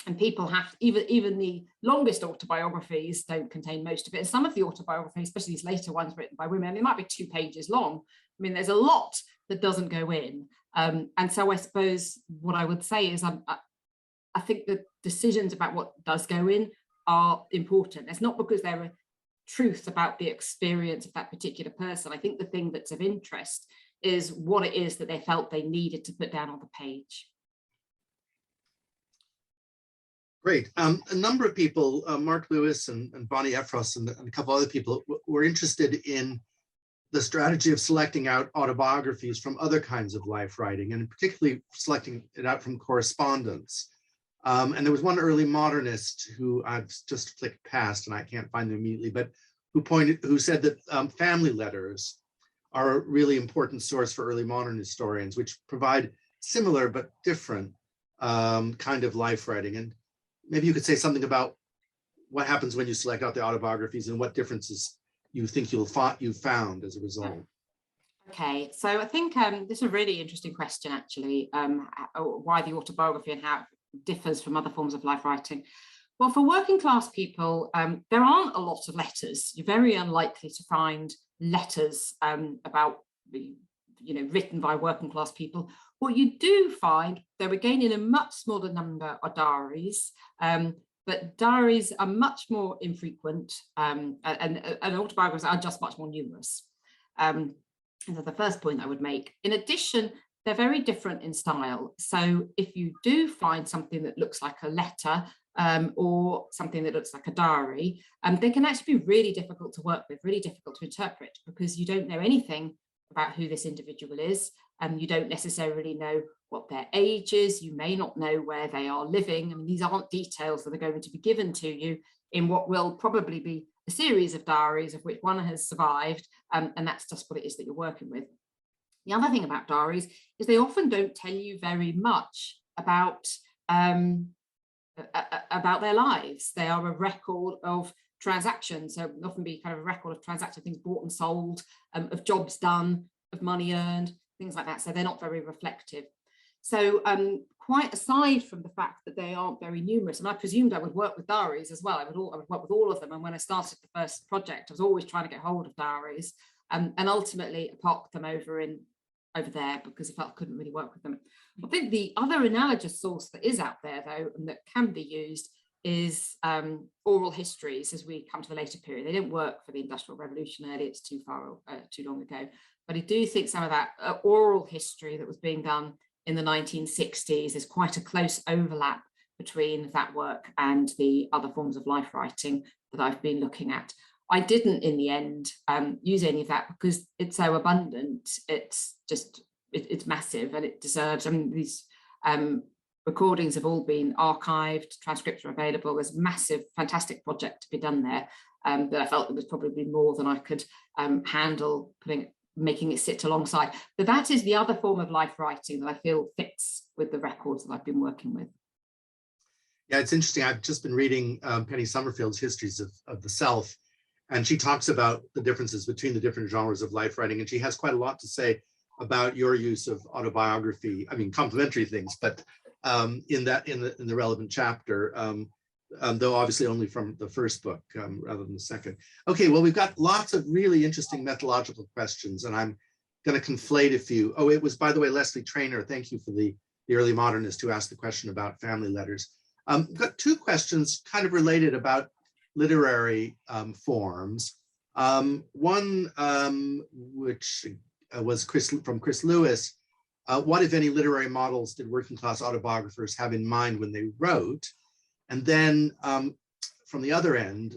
[SPEAKER 2] And people have, even the longest autobiographies don't contain most of it. And some of the autobiographies, especially these later ones written by women, they might be 2 pages long. I mean, there's a lot that doesn't go in. And so I suppose what I would say is I think the decisions about what does go in are important. It's not because there are truths about the experience of that particular person. I think the thing that's of interest is what it is that they felt they needed to put down on the page.
[SPEAKER 1] Great. A number of people, Mark Lewis and Bonnie Efros and a couple other people were interested in the strategy of selecting out autobiographies from other kinds of life writing, and particularly selecting it out from correspondence. And there was one early modernist who I've just flicked past and I can't find them immediately, but who said that family letters are a really important source for early modern historians, which provide similar but different kind of life writing. And maybe you could say something about what happens when you select out the autobiographies and what differences you think you found as a result.
[SPEAKER 2] Okay, so I think this is a really interesting question, actually, why the autobiography and how it differs from other forms of life writing. Well, for working class people, there aren't a lot of letters. You're very unlikely to find letters about, written by working class people. What you do find, though again in a much smaller number, are diaries, but diaries are much more infrequent, and autobiographies are just much more numerous. And so the first point I would make. In addition, they're very different in style. So if you do find something that looks like a letter or something that looks like a diary, they can actually be really difficult to work with, really difficult to interpret, because you don't know anything about who this individual is. You don't necessarily know what their age is. You may not know where they are living. I mean, these aren't details that are going to be given to you in what will probably be a series of diaries of which one has survived, and that's just what it is that you're working with. The other thing about diaries is they often don't tell you very much about their lives. They are a record of transactions, so often be kind of a record of transactions, things bought and sold, of jobs done, of money earned, things like that. So they're not very reflective. So quite aside from the fact that they aren't very numerous, and I presumed I would work with diaries as well. I would work with all of them. And when I started the first project, I was always trying to get hold of diaries, and ultimately I parked them over there because I felt I couldn't really work with them. I think the other analogous source that is out there, though, and that can be used is oral histories as we come to the later period. They didn't work for the Industrial Revolution early, it's too long ago. But I do think some of that oral history that was being done in the 1960s is quite a close overlap between that work and the other forms of life writing that I've been looking at. I didn't, in the end, use any of that because it's so abundant. It's massive and it deserves, I mean, these recordings have all been archived, transcripts are available. There's a massive, fantastic project to be done there that I felt it was probably more than I could handle making it sit alongside. But that is the other form of life writing that I feel fits with the records that I've been working with.
[SPEAKER 1] Yeah, it's interesting. I've just been reading Penny Summerfield's Histories of the Self, and she talks about the differences between the different genres of life writing, and she has quite a lot to say about your use of autobiography. I mean, complementary things, but in the relevant chapter, though obviously only from the first book rather than the second. Okay, well, we've got lots of really interesting methodological questions, and I'm going to conflate a few. Oh, it was, by the way, Leslie Traynor. Thank you for the early modernist who asked the question about family letters. Got two questions kind of related about literary forms. One, which was from Chris Lewis. What, if any, literary models did working class autobiographers have in mind when they wrote? And then from the other end,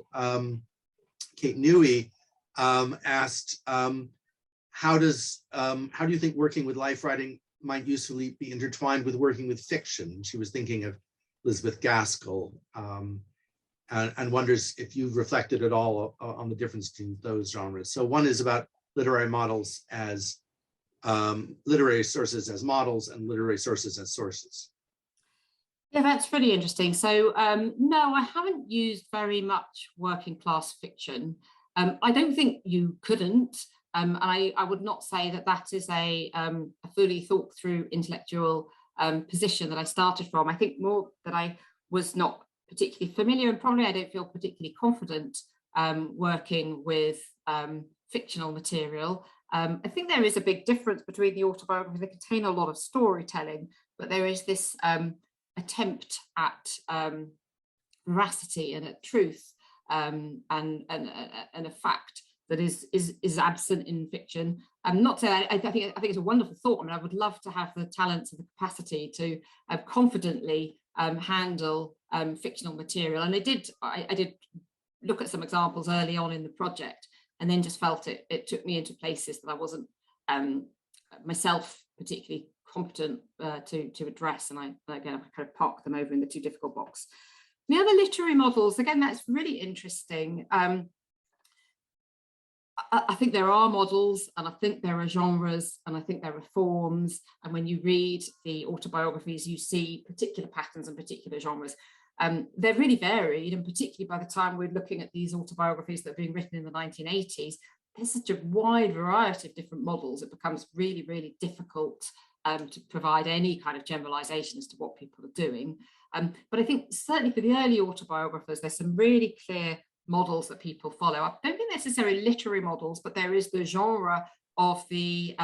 [SPEAKER 1] Kate Newey asked, how do you think working with life writing might usefully be intertwined with working with fiction? She was thinking of Elizabeth Gaskell, and wonders if you've reflected at all on the difference between those genres. So one is about literary models as literary sources as models and literary sources as sources.
[SPEAKER 2] Yeah, that's really interesting. So no, I haven't used very much working class fiction. I don't think you couldn't. And I would not say that that is a fully thought through intellectual position that I started from. I think more that I was not particularly familiar, and probably I don't feel particularly confident working with fictional material. I think there is a big difference between the autobiographies. They contain a lot of storytelling, but there is this attempt at veracity and at truth and a fact that is absent in fiction. I'm not saying I think it's a wonderful thought. I mean, I would love to have the talents and the capacity to confidently handle fictional material. And I did look at some examples early on in the project, and then just felt it took me into places that I wasn't myself particularly competent to address. And I kind of parked them over in the too difficult box. The other literary models, again, that's really interesting. I think there are models, and I think there are genres, and I think there are forms. And when you read the autobiographies, you see particular patterns and particular genres. They're really varied, and particularly by the time we're looking at these autobiographies that are being written in the 1980s, there's such a wide variety of different models. It becomes really, really difficult to provide any kind of generalization as to what people are doing. But I think certainly for the early autobiographers, there's some really clear models that people follow. I don't think necessarily literary models, but there is the genre of the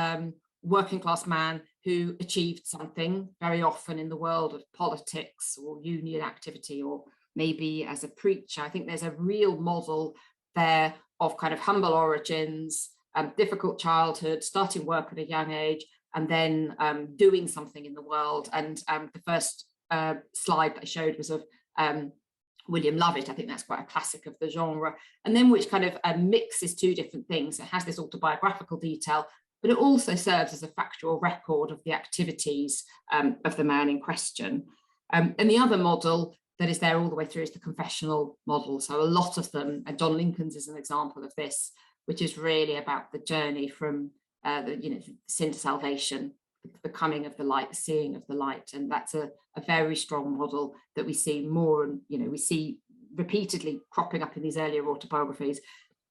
[SPEAKER 2] working class man who achieved something, very often in the world of politics or union activity, or maybe as a preacher. I think there's a real model there of kind of humble origins, difficult childhood, starting work at a young age, and then doing something in the world. And the first slide that I showed was of William Lovett. I think that's quite a classic of the genre, and then which kind of mixes two different things. It has this autobiographical detail, but it also serves as a factual record of the activities of the man in question. And the other model that is there all the way through is the confessional model. So a lot of them, and John Lincoln's is an example of this, which is really about the journey from sin to salvation, the coming of the light, the seeing of the light. And that's a very strong model that we see more, and we see repeatedly cropping up in these earlier autobiographies.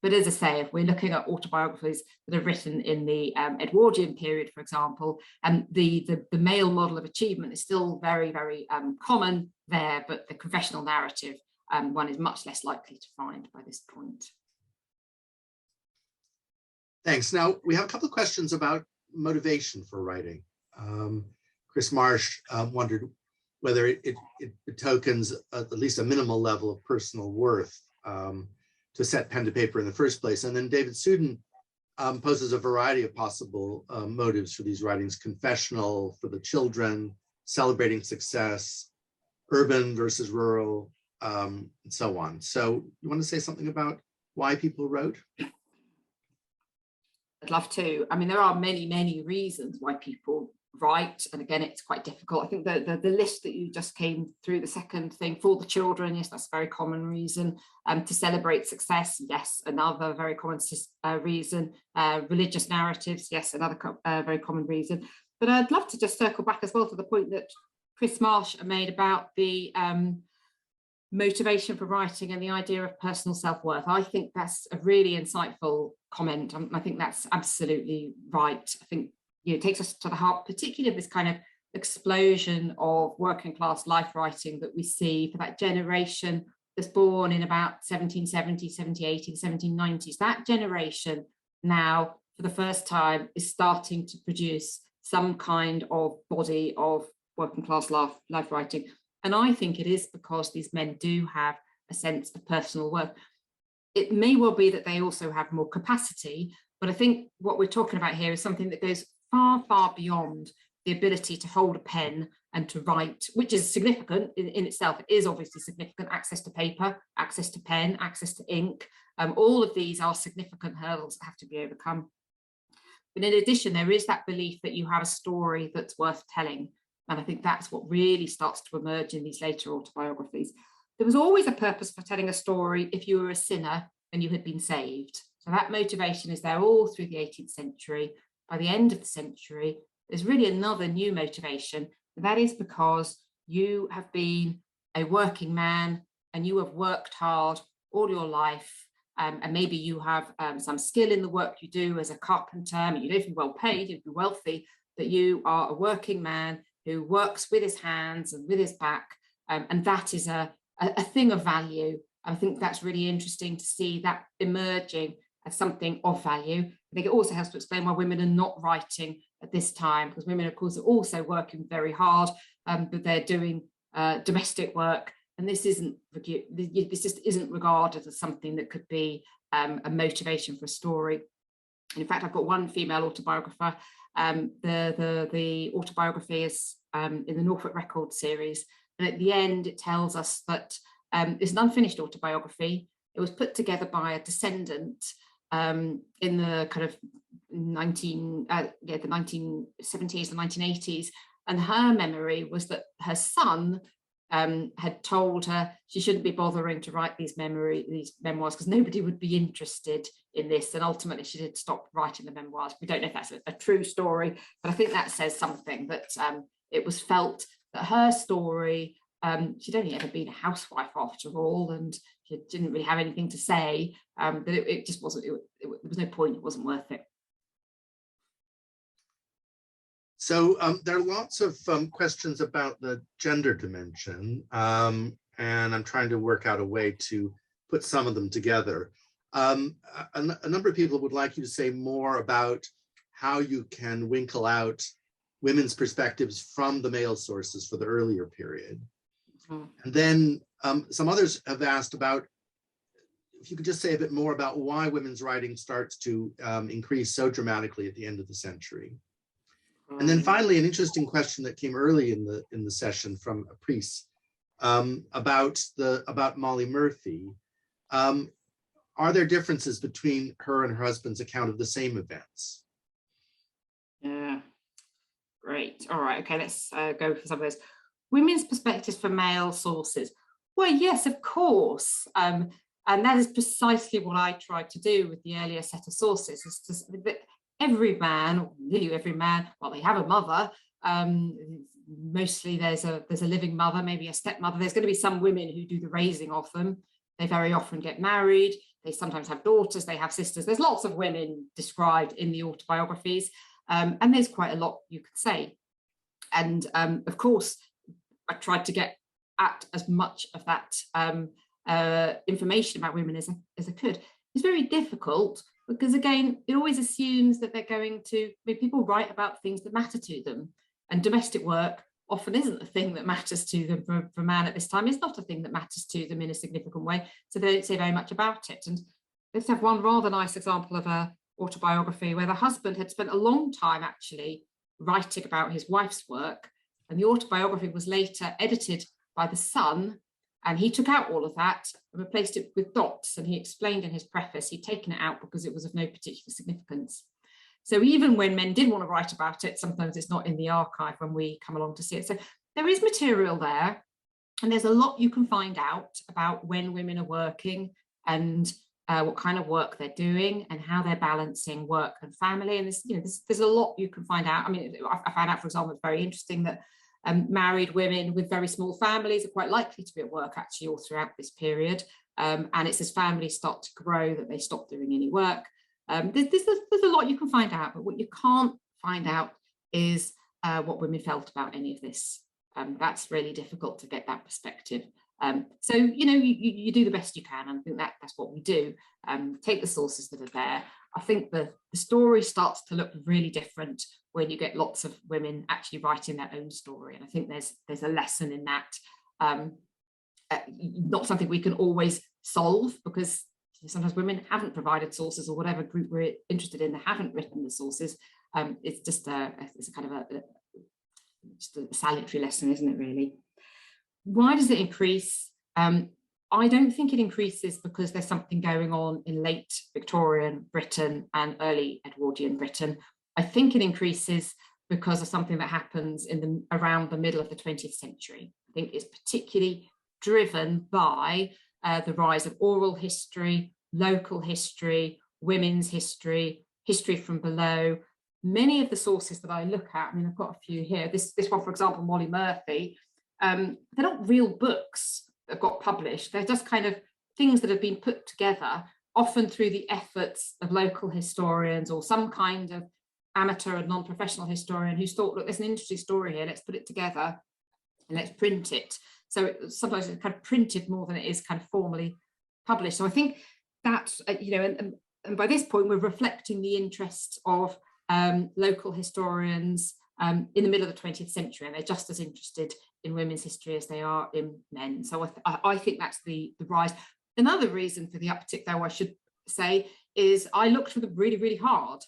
[SPEAKER 2] But as I say, if we're looking at autobiographies that are written in the Edwardian period, for example, and the male model of achievement is still very, very common there, but the confessional narrative one is much less likely to find by this point.
[SPEAKER 1] Thanks. Now, we have a couple of questions about motivation for writing. Chris Marsh wondered whether it betokens at least a minimal level of personal worth to set pen to paper in the first place. And then David Suden poses a variety of possible motives for these writings: confessional, for the children, celebrating success, urban versus rural, and so on. So you want to say something about why people wrote?
[SPEAKER 2] I'd love to. I mean, there are many, many reasons why people write. And again, it's quite difficult. I think the list that you just came through, the second thing, for the children, yes, that's a very common reason. To celebrate success, yes, another very common reason. Religious narratives, yes, another very common reason. But I'd love to just circle back as well to the point that Chris Marsh made about the motivation for writing and the idea of personal self-worth. I think that's a really insightful comment. I think that's absolutely right. I think it takes us to the heart, particularly of this kind of explosion of working class life writing that we see for that generation that's born in about 1770, 1780, 1790s. That generation now, for the first time, is starting to produce some kind of body of working class life writing. And I think it is because these men do have a sense of personal worth. It may well be that they also have more capacity, but I think what we're talking about here is something that goes far, far beyond the ability to hold a pen and to write, which is significant in itself. It is obviously significant. Access to paper, access to pen, access to ink. All of these are significant hurdles that have to be overcome. But in addition, there is that belief that you have a story that's worth telling. And I think that's what really starts to emerge in these later autobiographies. There was always a purpose for telling a story if you were a sinner and you had been saved. So that motivation is there all through the 18th century. By the end of the century, there's really another new motivation. And that is because you have been a working man and you have worked hard all your life and maybe you have some skill in the work you do as a carpenter, and you live well paid, you'd be wealthy, that you are a working man who works with his hands and with his back, and that is a thing of value. I think that's really interesting to see that emerging as something of value. I think it also helps to explain why women are not writing at this time, because women, of course, are also working very hard, but they're doing domestic work, and this just isn't regarded as something that could be a motivation for a story. And in fact, I've got one female autobiographer. The autobiography is in the Norfolk Record series, and at the end it tells us that it's an unfinished autobiography. It was put together by a descendant in the kind of the 1970s and 1980s, and her memory was that her son had told her she shouldn't be bothering to write these memoirs because nobody would be interested in this, and ultimately she did stop writing the memoirs. We don't know if that's a true story, but I think that says something, that it was felt that her story, she'd only ever been a housewife after all, and she didn't really have anything to say, that it just wasn't, there was no point, it wasn't worth it.
[SPEAKER 1] So there are lots of questions about the gender dimension, and I'm trying to work out a way to put some of them together. A number of people would like you to say more about how you can winkle out women's perspectives from the male sources for the earlier period. And then some others have asked about, if you could just say a bit more about why women's writing starts to increase so dramatically at the end of the century. And then finally, an interesting question that came early in the session from a priest about Molly Murphy. Are there differences between her and her husband's account of the same events?
[SPEAKER 2] Yeah, great. All right, okay, let's go for some of those. Women's perspectives for male sources. Well, yes, of course. And that is precisely what I tried to do with the earlier set of sources, is that every man, or nearly every man, well, they have a mother. Mostly there's a living mother, maybe a stepmother. There's going to be some women who do the raising of them. They very often get married. They sometimes have daughters, they have sisters. There's lots of women described in the autobiographies, and there's quite a lot you could say. And of course, I tried to get at as much of that information about women as I could. It's very difficult because, again, it always assumes that they're going to, people write about things that matter to them, and domestic work often isn't a thing that matters to them for a man at this time. It's not a thing that matters to them in a significant way, so they don't say very much about it. And let's have one rather nice example of a autobiography where the husband had spent a long time actually writing about his wife's work, and the autobiography was later edited by the son, and he took out all of that and replaced it with dots, and he explained in his preface he'd taken it out because it was of no particular significance. So even when men did want to write about it, sometimes it's not in the archive when we come along to see it. So there is material there, and there's a lot you can find out about when women are working, and what kind of work they're doing, and how they're balancing work and family. And there's a lot you can find out. I mean, I found out, for example, it's very interesting that married women with very small families are quite likely to be at work actually all throughout this period. And it's as families start to grow that they stop doing any work. There's a lot you can find out, but what you can't find out is what women felt about any of this. That's really difficult to get that perspective. So, you do the best you can, and I think that's what we do. Take the sources that are there. I think the story starts to look really different when you get lots of women actually writing their own story. And I think there's a lesson in that. Not something we can always solve, because sometimes women haven't provided sources, or whatever group we're interested in, they haven't written the sources. It's just it's a kind of just a salutary lesson, isn't it, really? Why does it increase? I don't think it increases because there's something going on in late Victorian Britain and early Edwardian Britain. I think it increases because of something that happens around the middle of the 20th century. I think it's particularly driven by the rise of oral history, local history, women's history, history from below. Many of the sources that I look at, I mean, I've got a few here. This one, for example, Molly Murphy, they're not real books that got published. They're just kind of things that have been put together often through the efforts of local historians or some kind of amateur and non-professional historian who's thought, look, there's an interesting story here, let's put it together and let's print it. So sometimes it's kind of printed more than it is kind of formally published. So I think that, and by this point, we're reflecting the interests of local historians in the middle of the 20th century, and they're just as interested in women's history as they are in men. So I think that's the rise. Another reason for the uptick, though, I should say, is I looked for them really, really hard.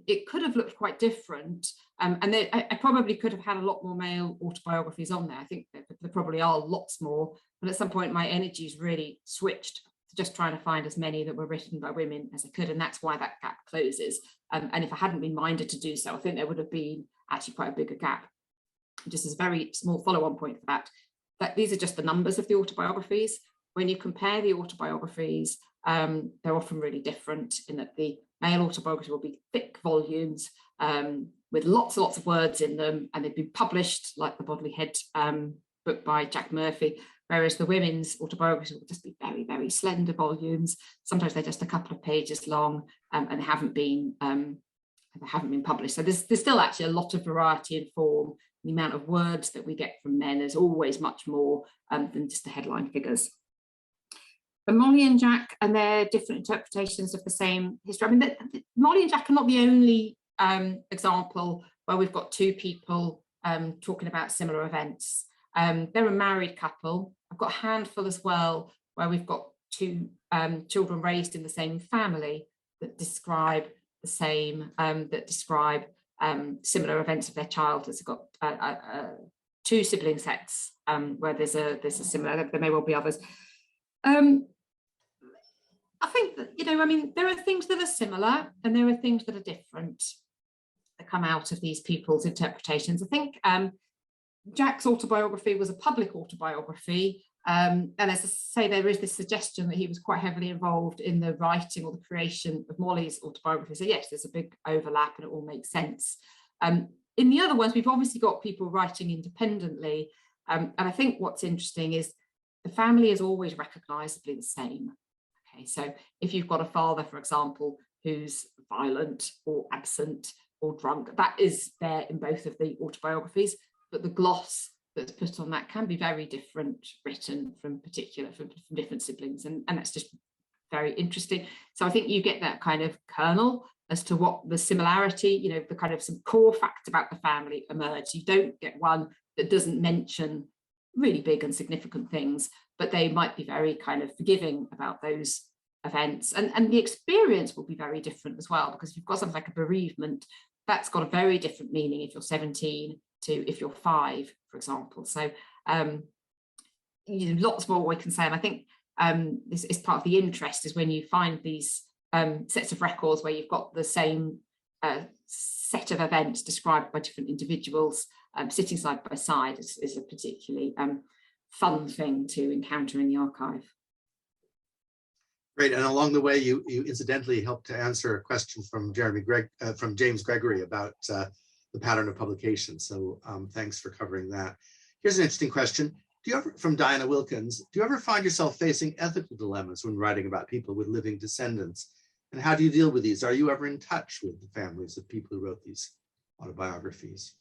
[SPEAKER 2] It could have looked quite different, and I probably could have had a lot more male autobiographies on there. I think there probably are lots more, but at some point my energies really switched to just trying to find as many that were written by women as I could, and that's why that gap closes. And if I hadn't been minded to do so, I think there would have been actually quite a bigger gap. Just as a very small follow-on point for that these are just the numbers of the autobiographies. When you compare the autobiographies, they're often really different in that the male autobiography will be thick volumes with lots and lots of words in them, and they've been published like the Bodley Head book by Jack Murphy, whereas the women's autobiographies will just be very, very slender volumes. Sometimes they're just a couple of pages long and they haven't been published. So there's still actually a lot of variety in form. The amount of words that we get from men is always much more than just the headline figures. But Molly and Jack and their different interpretations of the same history. I mean, Molly and Jack are not the only example where we've got two people talking about similar events. They're a married couple. I've got a handful as well where we've got two children raised in the same family that describe the same, similar events of their childhood. It's got two sibling sets where there's a similar, there may well be others. I think that, there are things that are similar and there are things that are different that come out of these people's interpretations. I think Jack's autobiography was a public autobiography. And as I say, there is this suggestion that he was quite heavily involved in the writing or the creation of Molly's autobiography. So yes, there's a big overlap and it all makes sense. In the other ones, we've obviously got people writing independently. And I think what's interesting is the family is always recognisably the same. Okay, so if you've got a father, for example, who's violent or absent or drunk, that is there in both of the autobiographies, but the gloss that's put on that can be very different, written from different siblings, and that's just very interesting. So I think you get that kind of kernel as to what the similarity, the kind of some core facts about the family emerge. You don't get one that doesn't mention really big and significant things, but they might be very kind of forgiving about those events. And the experience will be very different as well, because if you've got something like a bereavement, that's got a very different meaning if you're 17 to if you're 5, for example. So lots more we can say. And I think this is part of the interest, is when you find these sets of records where you've got the same set of events described by different individuals sitting side by side is a particularly fun thing to encounter in the archive.
[SPEAKER 1] Great, and along the way, you incidentally helped to answer a question from James Gregory about the pattern of publication. So thanks for covering that. Here's an interesting question. From Diana Wilkins, do you ever find yourself facing ethical dilemmas when writing about people with living descendants? And how do you deal with these? Are you ever in touch with the families of people who wrote these autobiographies?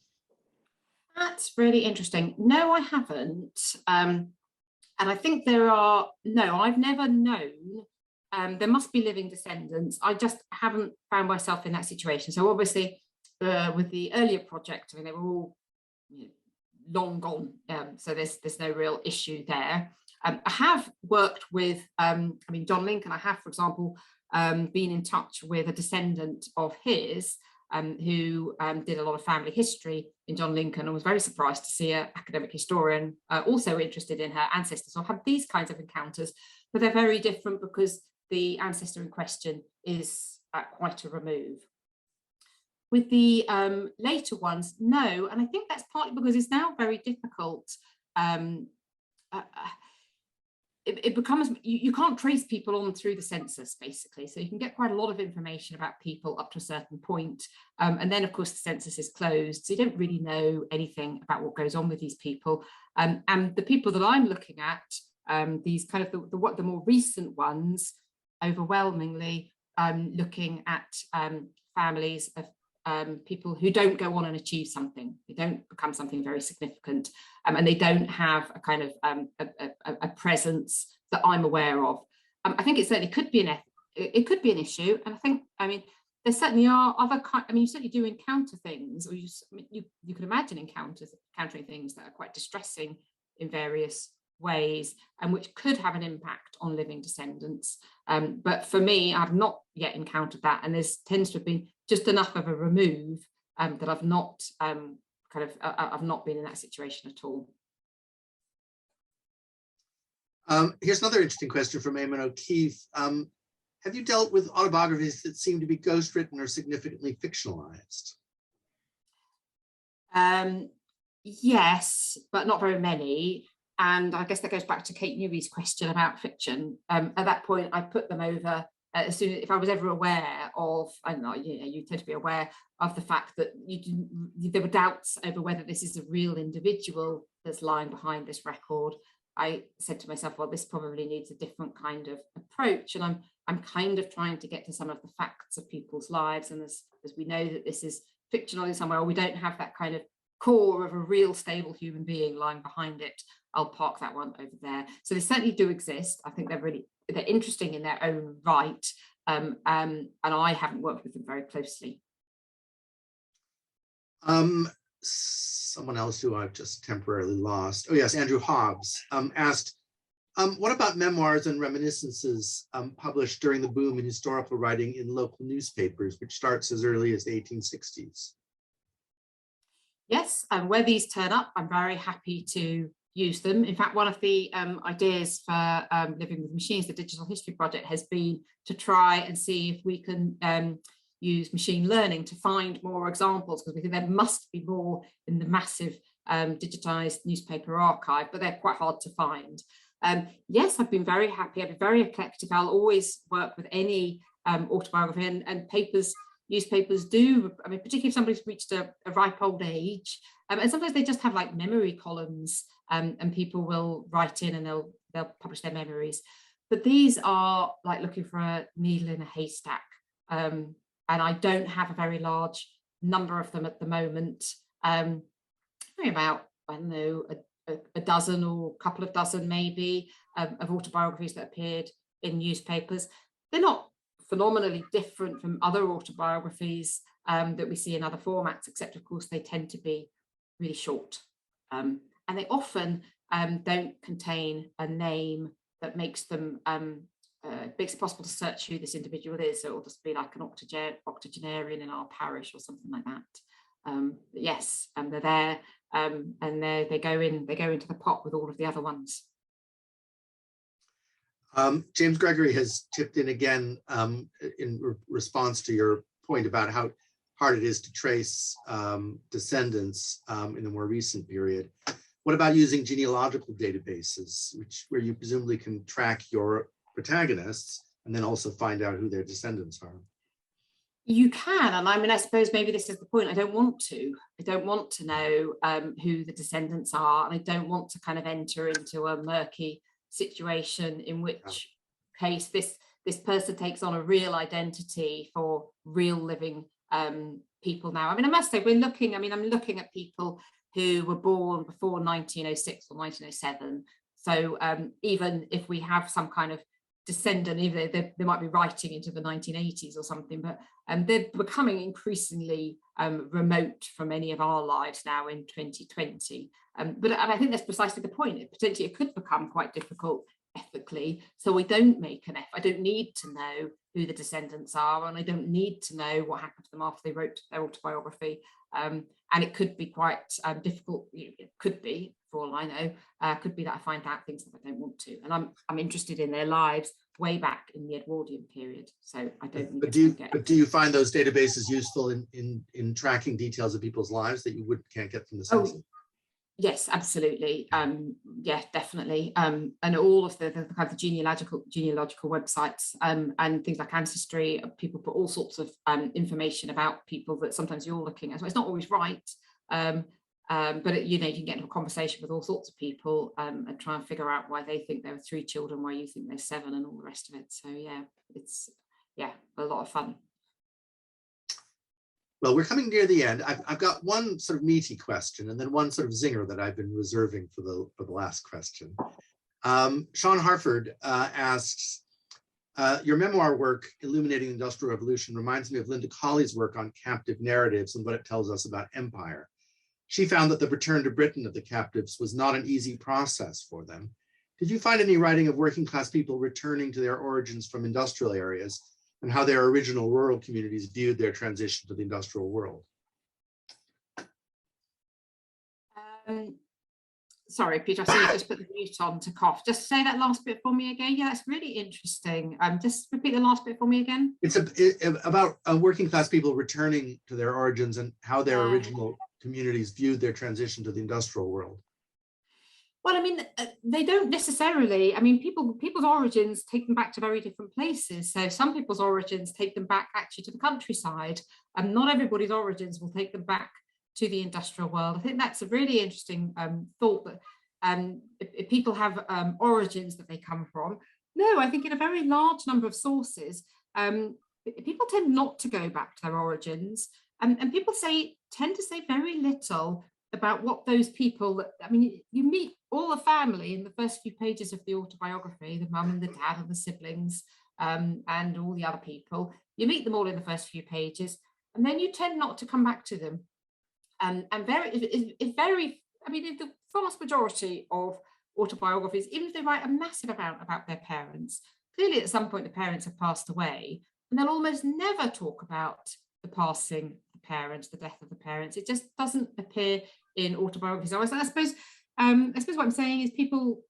[SPEAKER 2] That's really interesting. No, I haven't. And I think I've never known. There must be living descendants. I just haven't found myself in that situation. So obviously with the earlier project, they were all long gone. So there's no real issue there. I have worked with, John Lincoln. I have, for example, been in touch with a descendant of his who did a lot of family history in John Lincoln, and was very surprised to see an academic historian also interested in her ancestors. So I've had these kinds of encounters, but they're very different because the ancestor in question is at quite a remove. With the later ones, no, and I think that's partly because it's now very difficult. It becomes, you can't trace people on through the census, basically. So you can get quite a lot of information about people up to a certain point. And then, of course, the census is closed. So you don't really know anything about what goes on with these people. And the people that I'm looking at, these kind of the more recent ones, overwhelmingly looking at families of people who don't go on and achieve something. They don't become something very significant, and they don't have a kind of a presence that I'm aware of. I think it certainly could be an issue, and I think, I mean, there certainly are other kind. I mean, you certainly do encounter things, or you can imagine encountering things that are quite distressing in various ways, and which could have an impact on living descendants. But for me, I've not yet encountered that, and there tends to have been just enough of a remove that I've not I've not been in that situation at all.
[SPEAKER 1] Here's another interesting question from Eamon O'Keefe. Have you dealt with autobiographies that seem to be ghostwritten or significantly fictionalized?
[SPEAKER 2] Yes, but not very many. And I guess that goes back to Kate Newby's question about fiction. At that point, I put them over as soon as, if I was ever aware of, I don't know, you tend to be aware of the fact that there were doubts over whether this is a real individual that's lying behind this record. I said to myself, well, this probably needs a different kind of approach. And I'm kind of trying to get to some of the facts of people's lives. And as we know that this is fictional in some way, or we don't have that kind of core of a real stable human being lying behind it, I'll park that one over there. So they certainly do exist. I think they're interesting in their own right. And I haven't worked with them very closely.
[SPEAKER 1] Someone else who I've just temporarily lost. Oh yes, Andrew Hobbs asked, what about memoirs and reminiscences published during the boom in historical writing in local newspapers, which starts as early as the 1860s?
[SPEAKER 2] Yes, and where these turn up, I'm very happy to use them. In fact, one of the ideas for Living with Machines, the Digital History Project, has been to try and see if we can use machine learning to find more examples, because we think there must be more in the massive digitized newspaper archive, but they're quite hard to find. Yes, I've been very happy. I've been very eclectic. I'll always work with any autobiography, and newspapers do. I mean, particularly if somebody's reached a ripe old age, and sometimes they just have like memory columns, and people will write in and they'll publish their memories. But these are like looking for a needle in a haystack, and I don't have a very large number of them at the moment. Maybe about, I don't know, a dozen or a couple of dozen maybe of autobiographies that appeared in newspapers. They're not phenomenally different from other autobiographies that we see in other formats, except of course they tend to be really short, and they often don't contain a name that makes them makes it possible to search who this individual is. So it'll just be like an octogenarian in our parish or something like that. Yes, and they're there, and they go into the pot with all of the other ones.
[SPEAKER 1] James Gregory has tipped in again in response to your point about how hard it is to trace descendants in a more recent period. What about using genealogical databases, where you presumably can track your protagonists and then also find out who their descendants are?
[SPEAKER 2] You can, and I mean, I suppose maybe this is the point. I don't want to know who the descendants are, and I don't want to kind of enter into a murky situation in which case this person takes on a real identity for real living people now. I mean, I must say, I'm looking at people who were born before 1906 or 1907. So even if we have some kind of descendant, even though they might be writing into the 1980s or something, but they're becoming increasingly remote from any of our lives now in 2020. But I think that's precisely the point. Potentially it could become quite difficult ethically, so we don't make an effort. I don't need to know who the descendants are, and I don't need to know what happened to them after they wrote their autobiography. And it could be quite difficult. It could be, for all I know, could be that I find out things that I don't want to, and I'm interested in their lives way back in the Edwardian period. So I don't need
[SPEAKER 1] But do you find those databases useful in tracking details of people's lives that you can't get from the census?
[SPEAKER 2] Yes, absolutely. Yeah, definitely. And all of the kind of genealogical websites and things like Ancestry, people put all sorts of information about people that sometimes you're looking at. So it's not always right, but you can get into a conversation with all sorts of people and try and figure out why they think there were 3 children, why you think there's 7, and all the rest of it. So yeah, it's, yeah, a lot of fun.
[SPEAKER 1] Well, we're coming near the end. I've got one sort of meaty question and then one sort of zinger that I've been reserving for the last question. Sean Harford asks, your memoir work, Illuminating the Industrial Revolution, reminds me of Linda Colley's work on captive narratives and what it tells us about empire. She found that the return to Britain of the captives was not an easy process for them. Did you find any writing of working class people returning to their origins from industrial areas and how their original rural communities viewed their transition to the industrial world?
[SPEAKER 2] Sorry, Peter, I see you just put the mute on to cough. Just say that last bit for me again. Yeah, that's really interesting. Just repeat the last bit for me again.
[SPEAKER 1] It's about working class people returning to their origins and how their original communities viewed their transition to the industrial world.
[SPEAKER 2] Well, I mean, they don't necessarily. I mean, people's origins take them back to very different places. So some people's origins take them back actually to the countryside, and not everybody's origins will take them back to the industrial world. I think that's a really interesting thought, that if people have origins that they come from. No, I think in a very large number of sources, people tend not to go back to their origins, and people tend to say very little about what those people, I mean, you meet all the family in the first few pages of the autobiography, the mum and the dad and the siblings, and all the other people. You meet them all in the first few pages, and then you tend not to come back to them. And very, I mean, the vast majority of autobiographies, even if they write a massive amount about their parents, clearly at some point the parents have passed away, and they'll almost never talk about the passing of the parents, the death of the parents. It just doesn't appear in autobiographies. So I suppose what I'm saying is people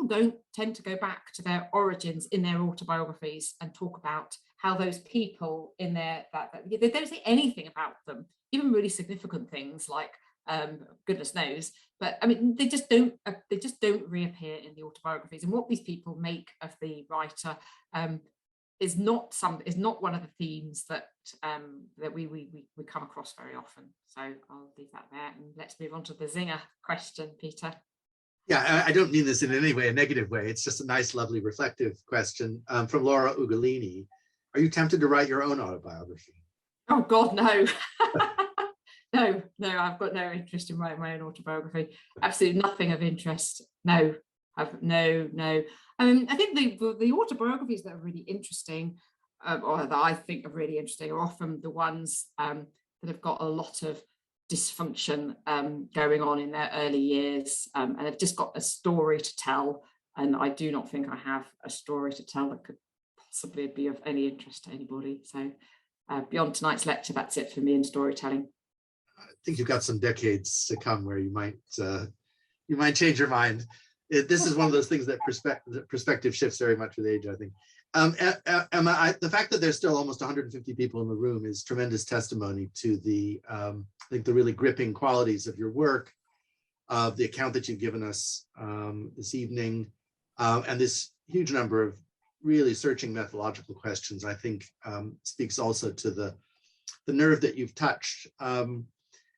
[SPEAKER 2] don't tend to go back to their origins in their autobiographies and talk about how those people in their, they don't say anything about them, even really significant things like goodness knows, but I mean, they just don't reappear in the autobiographies. And what these people make of the writer is not one of the themes that we come across very often. So I'll leave that there, and let's move on to the zinger question, Peter.
[SPEAKER 1] Yeah, I don't mean this in any way a negative way. It's just a nice, lovely, reflective question from Laura Ugolini. Are you tempted to write your own autobiography?
[SPEAKER 2] Oh God, no. No, I've got no interest in writing my own autobiography. Absolutely nothing of interest. No. I think the autobiographies that are really interesting, or that I think are really interesting, are often the ones that have got a lot of dysfunction going on in their early years, and they've just got a story to tell. And I do not think I have a story to tell that could possibly be of any interest to anybody. So beyond tonight's lecture, that's it for me in storytelling.
[SPEAKER 1] I think you've got some decades to come where you might change your mind. This is one of those things that perspective shifts very much with age, I think. Emma, the fact that there's still almost 150 people in the room is tremendous testimony to the, I think, the really gripping qualities of your work, of the account that you've given us this evening, and this huge number of really searching methodological questions, I think speaks also to the nerve that you've touched.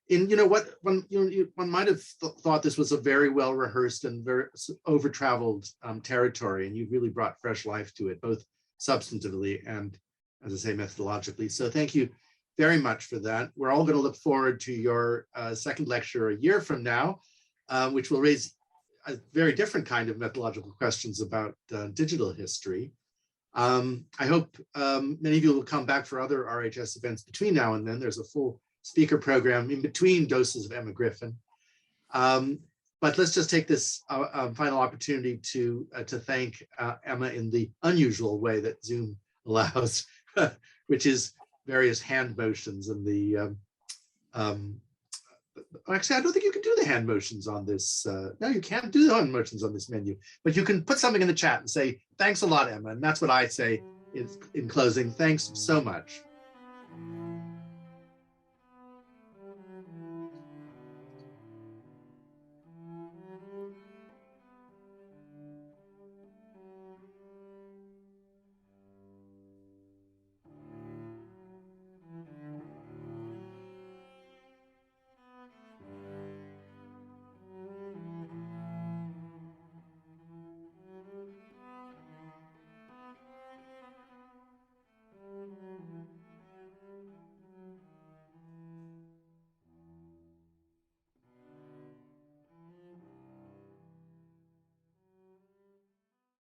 [SPEAKER 1] One might have thought this was a very well rehearsed and very over-traveled territory, and you've really brought fresh life to it, both substantively and, as I say, methodologically. So thank you very much for that. We're all going to look forward to your second lecture a year from now, which will raise a very different kind of methodological questions about digital history. I hope many of you will come back for other RHS events between now and then. There's a full speaker program in between doses of Emma Griffin. But let's just take this final opportunity to thank Emma in the unusual way that Zoom allows, which is various hand motions and the, actually, I don't think you can do the hand motions on this. No, you can't do the hand motions on this menu, but you can put something in the chat and say, thanks a lot, Emma. And that's what I say in closing. Thanks so much.